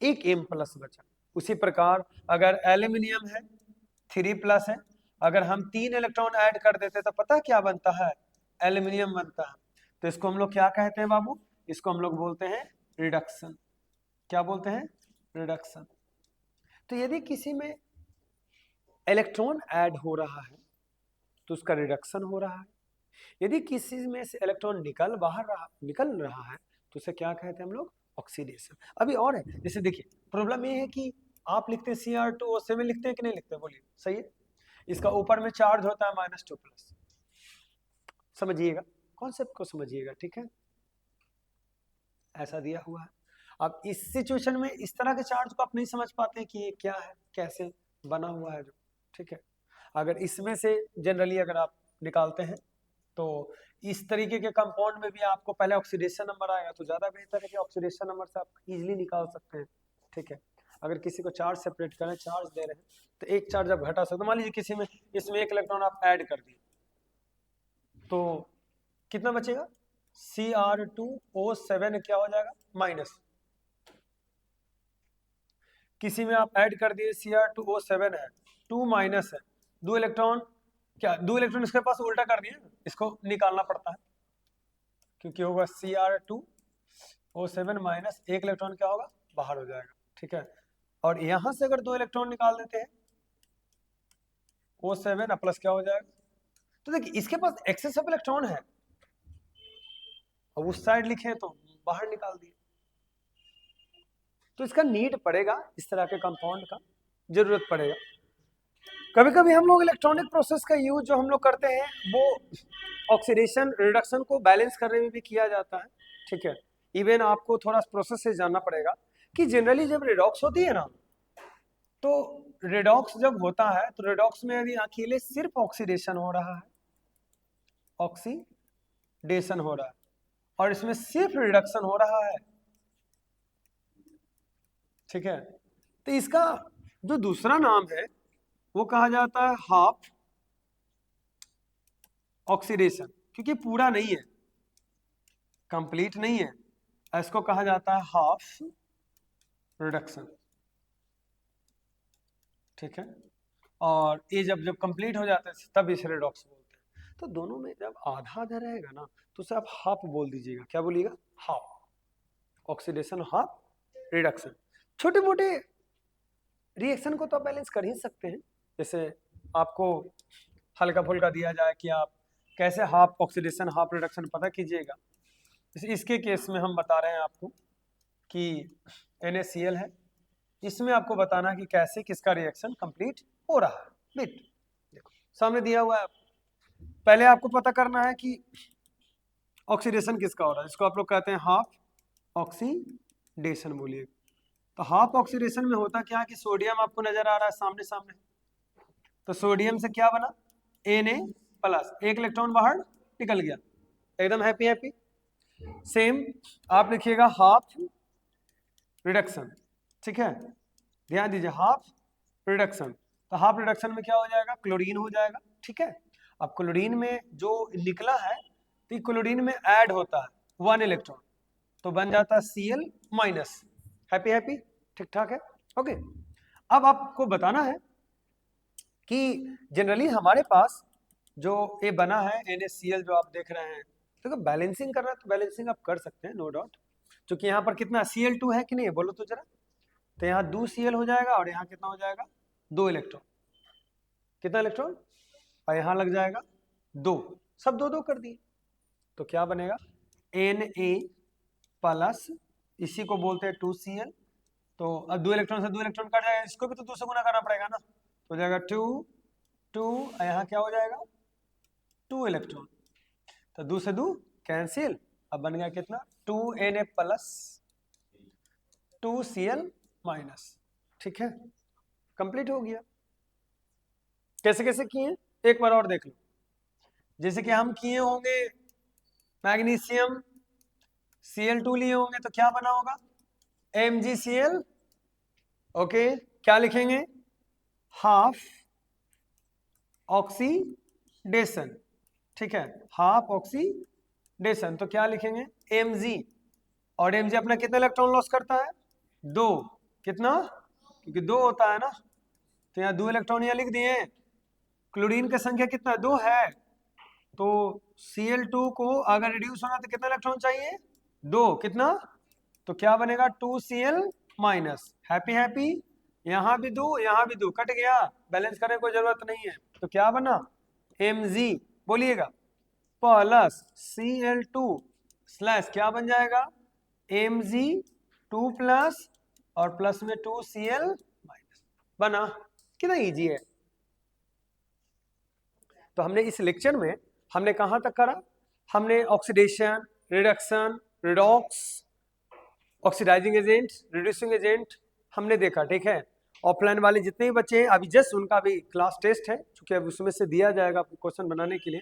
एक M प्लस बचा। उसी प्रकार अगर एल्यूमिनियम है 3 प्लस है, अगर हम 3 इलेक्ट्रॉन ऐड कर देते तो पता क्या बनता है, एल्यूमिनियम बनता है। तो इसको हम लोग क्या कहते हैं बाबू, इसको हम लोग बोलते हैं रिडक्शन। क्या बोलते हैं, रिडक्शन। तो यदि किसी में इलेक्ट्रॉन ऐड हो रहा है तो उसका रिडक्शन हो रहा है, यदि किसी में से इलेक्ट्रॉन निकल रहा है तो उसे क्या कहते हैं हम लोग, ऑक्सीडेशन। अभी और है, जैसे देखिए प्रॉब्लम ये है कि आप लिखते हैं Cr2O7 लिखते हैं कि नहीं लिखते, बोलिए, सही है, इसका ऊपर में चार्ज होता है -2 प्लस, समझिएगा कॉन्सेप्ट को समझिएगा, ठीक है, ऐसा दिया हुआ है। अब इस सिचुएशन में इस तरह के चार्ज को आप नहीं समझ पाते कि ये क्या है, कैसे बना हुआ है जो, ठीक है। अगर इसमें से जनरली अगर आप निकालते हैं तो इस तरीके के कंपाउंड में भी आपको पहले ऑक्सीडेशन नंबर आएगा, तो ज्यादा बेहतर है कि ऑक्सीडेशन नंबर से आप इजीली निकाल सकते हैं, ठीक है। अगर किसी को चार्ज सेपरेट करें, चार्ज दे रहे हैं, तो एक चार्ज आप घटा सकते, तो मान लीजिए किसी में इसमें एक इलेक्ट्रॉन आप ऐड कर दिए, तो कितना बचेगा, Cr2O7 क्या हो जाएगा, माइनस। किसी में आप ऐड कर दिए Cr2O7 है, 2 माइनस है, 2 इलेक्ट्रॉन, क्या 2 इलेक्ट्रॉन इसके पास उल्टा कर दिए, इसको निकालना पड़ता है, क्योंकि होगा Cr2O7 माइनस, एक इलेक्ट्रॉन क्या होगा, बाहर हो जाएगा, ठीक है। और यहां से अगर 2 इलेक्ट्रॉन निकाल देते हैं, O7 प्लस क्या हो जाएगा, तो देखिए इसके पास एक्सेस ऑफ इलेक्ट्रॉन है, और उस साइड लिखे तो बाहर निकाल दिए। तो इसका नीड पड़ेगा, इस तरह के कंपाउंड का जरूरत पड़ेगा। कभी कभी हम लोग इलेक्ट्रॉनिक प्रोसेस का यूज जो हम लोग करते हैं वो ऑक्सीडेशन रिडक्शन को बैलेंस करने में भी किया जाता है, ठीक है। इवन आपको थोड़ा प्रोसेस से जानना पड़ेगा कि जनरली जब रिडॉक्स होती है ना, तो रिडॉक्स जब होता है तो रिडॉक्स में अभी अकेले सिर्फ ऑक्सीडेशन हो रहा है, ऑक्सीडेशन हो रहा है, और इसमें सिर्फ रिडक्शन हो रहा है, ठीक है। तो इसका जो दूसरा नाम है वो कहा जाता है हाफ ऑक्सीडेशन, क्योंकि पूरा नहीं है, कंप्लीट नहीं है, इसको कहा जाता है हाफ रिडक्शन, ठीक है। और ये जब जब कंप्लीट हो जाता है तब इसे रिडॉक्स बोलते हैं। तो दोनों में जब आधा आधा रहेगा ना तो उसे आप हाफ बोल दीजिएगा। क्या बोलिएगा? Half oxidation, half reduction. छोटे मोटे रिएक्शन को तो आप बैलेंस कर ही सकते हैं, जैसे आपको हल्का फुल्का दिया जाए कि आप कैसे हाफ ऑक्सीडेशन हाफ रिडक्शन पता कीजिएगा। इसके केस में हम बता रहे हैं आपको कि NaCl है, इसमें आपको बताना कि कैसे किसका रिएक्शन कंप्लीट हो रहा है। बिट देखो सामने दिया हुआ है, पहले आपको पता करना है कि ऑक्सीडेशन किसका हो रहा है, इसको आप लोग कहते हैं हाफ ऑक्सीडेशन। बोलिए तो हाफ ऑक्सीडेशन में होता क्या कि सोडियम आपको नजर आ रहा है सामने सामने, तो सोडियम से क्या बना? Na+, एक इलेक्ट्रॉन बाहर निकल गया, एकदम हैप्पी हैप्पी। सेम आप लिखिएगा हाफ रिडक्शन, ठीक है, ध्यान दीजिए हाफ रिडक्शन। तो हाफ रिडक्शन में क्या हो जाएगा? क्लोरीन हो जाएगा, ठीक है। अब क्लोरीन में जो निकला है तो क्लोरीन में ऐड होता है 1 इलेक्ट्रॉन, तो बन जाता है Cl-, हैप्पी हैप्पी, ठीक ठाक है, ओके। अब आपको बताना है कि जनरली हमारे पास जो ये बना है NaCl जो आप देख रहे हैं, तो बैलेंसिंग करना है तो बैलेंसिंग आप कर सकते हैं, नो डाउट। क्योंकि यहाँ पर कितना Cl2 है कि नहीं, बोलो तो जरा। तो यहाँ 2 Cl हो जाएगा और यहाँ कितना हो जाएगा? 2 इलेक्ट्रॉन। कितना इलेक्ट्रॉन? और यहाँ लग जाएगा 2, सब 2 कर दिए, तो क्या बनेगा? Na+, इसी को बोलते हैं 2Cl। तो अब 2 इलेक्ट्रॉन से 2 इलेक्ट्रॉन कट जाएगा, इसको भी तो 2 से गुना करना पड़ेगा ना, तो हो जाएगा 2 यहाँ क्या हो जाएगा? 2 इलेक्ट्रॉन, तो 2 से 2 कैंसिल, अब बन गया कितना? 2Na+, 2Cl-, ठीक है, कंप्लीट हो गया। कैसे कैसे किए एक बार और देख लो। जैसे कि हम किए होंगे मैग्नीशियम Cl2 लिए होंगे तो क्या बना होगा? MgCl, okay. क्या लिखेंगे? हाफ ऑक्सीडेशन, ठीक है, हाफ ऑक्सीडेशन। तो क्या लिखेंगे? Mg, और Mg अपना कितना इलेक्ट्रॉन लॉस करता है? 2। कितना? क्योंकि 2 होता है ना, तो यहाँ 2 इलेक्ट्रॉन यहाँ लिख दिए। क्लोरीन का संख्या कितना? 2 है, तो Cl2 को अगर रिड्यूस होना तो कितना इलेक्ट्रॉन चाहिए? 2। कितना? तो क्या बनेगा? 2Cl-, हैप्पी हैप्पी, यहाँ भी 2 यहाँ भी 2, कट गया, बैलेंस करने की कोई जरूरत नहीं है। तो क्या बना? Mg, बोलिएगा, प्लस Cl2 क्या बन जाएगा? Mg2+, और प्लस में 2Cl-, बना। कितना इजी है। तो हमने इस लेक्चर में हमने कहां तक करा? हमने oxidation, reduction, redox, oxidising agent, reducing agent हमने देखा, ठीक है। ऑफलाइन वाले जितने भी बच्चे हैं अभी जस्ट उनका भी क्लास टेस्ट है, क्योंकि अब उसमें से दिया जाएगा क्वेश्चन बनाने के लिए।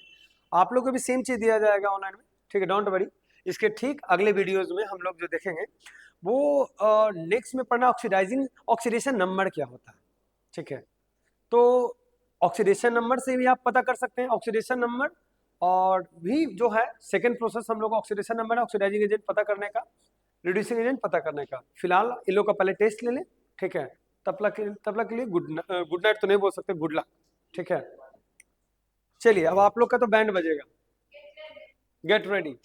आप लोग को भी सेम चीज दिया जाएगा ऑनलाइन में, ठीक है, डोंट वरी। इसके ठीक अगले वीडियोज में हम लोग जो देखेंगे वो नेक्स्ट में पढ़ना ऑक्सीडाइजिंग, ऑक्सीडेशन नंबर क्या होता है, ठीक है। तो ऑक्सीडेशन नंबर से भी आप पता कर सकते हैं ऑक्सीडेशन नंबर, और भी जो है सेकेंड प्रोसेस हम लोग ऑक्सीडेशन नंबर है, ऑक्सीडाइजिंग एजेंट पता करने का, रिड्यूसिंग एजेंट पता करने का। फिलहाल इन लोग का पहले टेस्ट ले लें, ठीक है। तब तक के लिए गुड नाइट तो नहीं बोल सकते, गुड लक, ठीक है। चलिए अब आप लोग का तो बैंड बजेगा, गेट रेडी।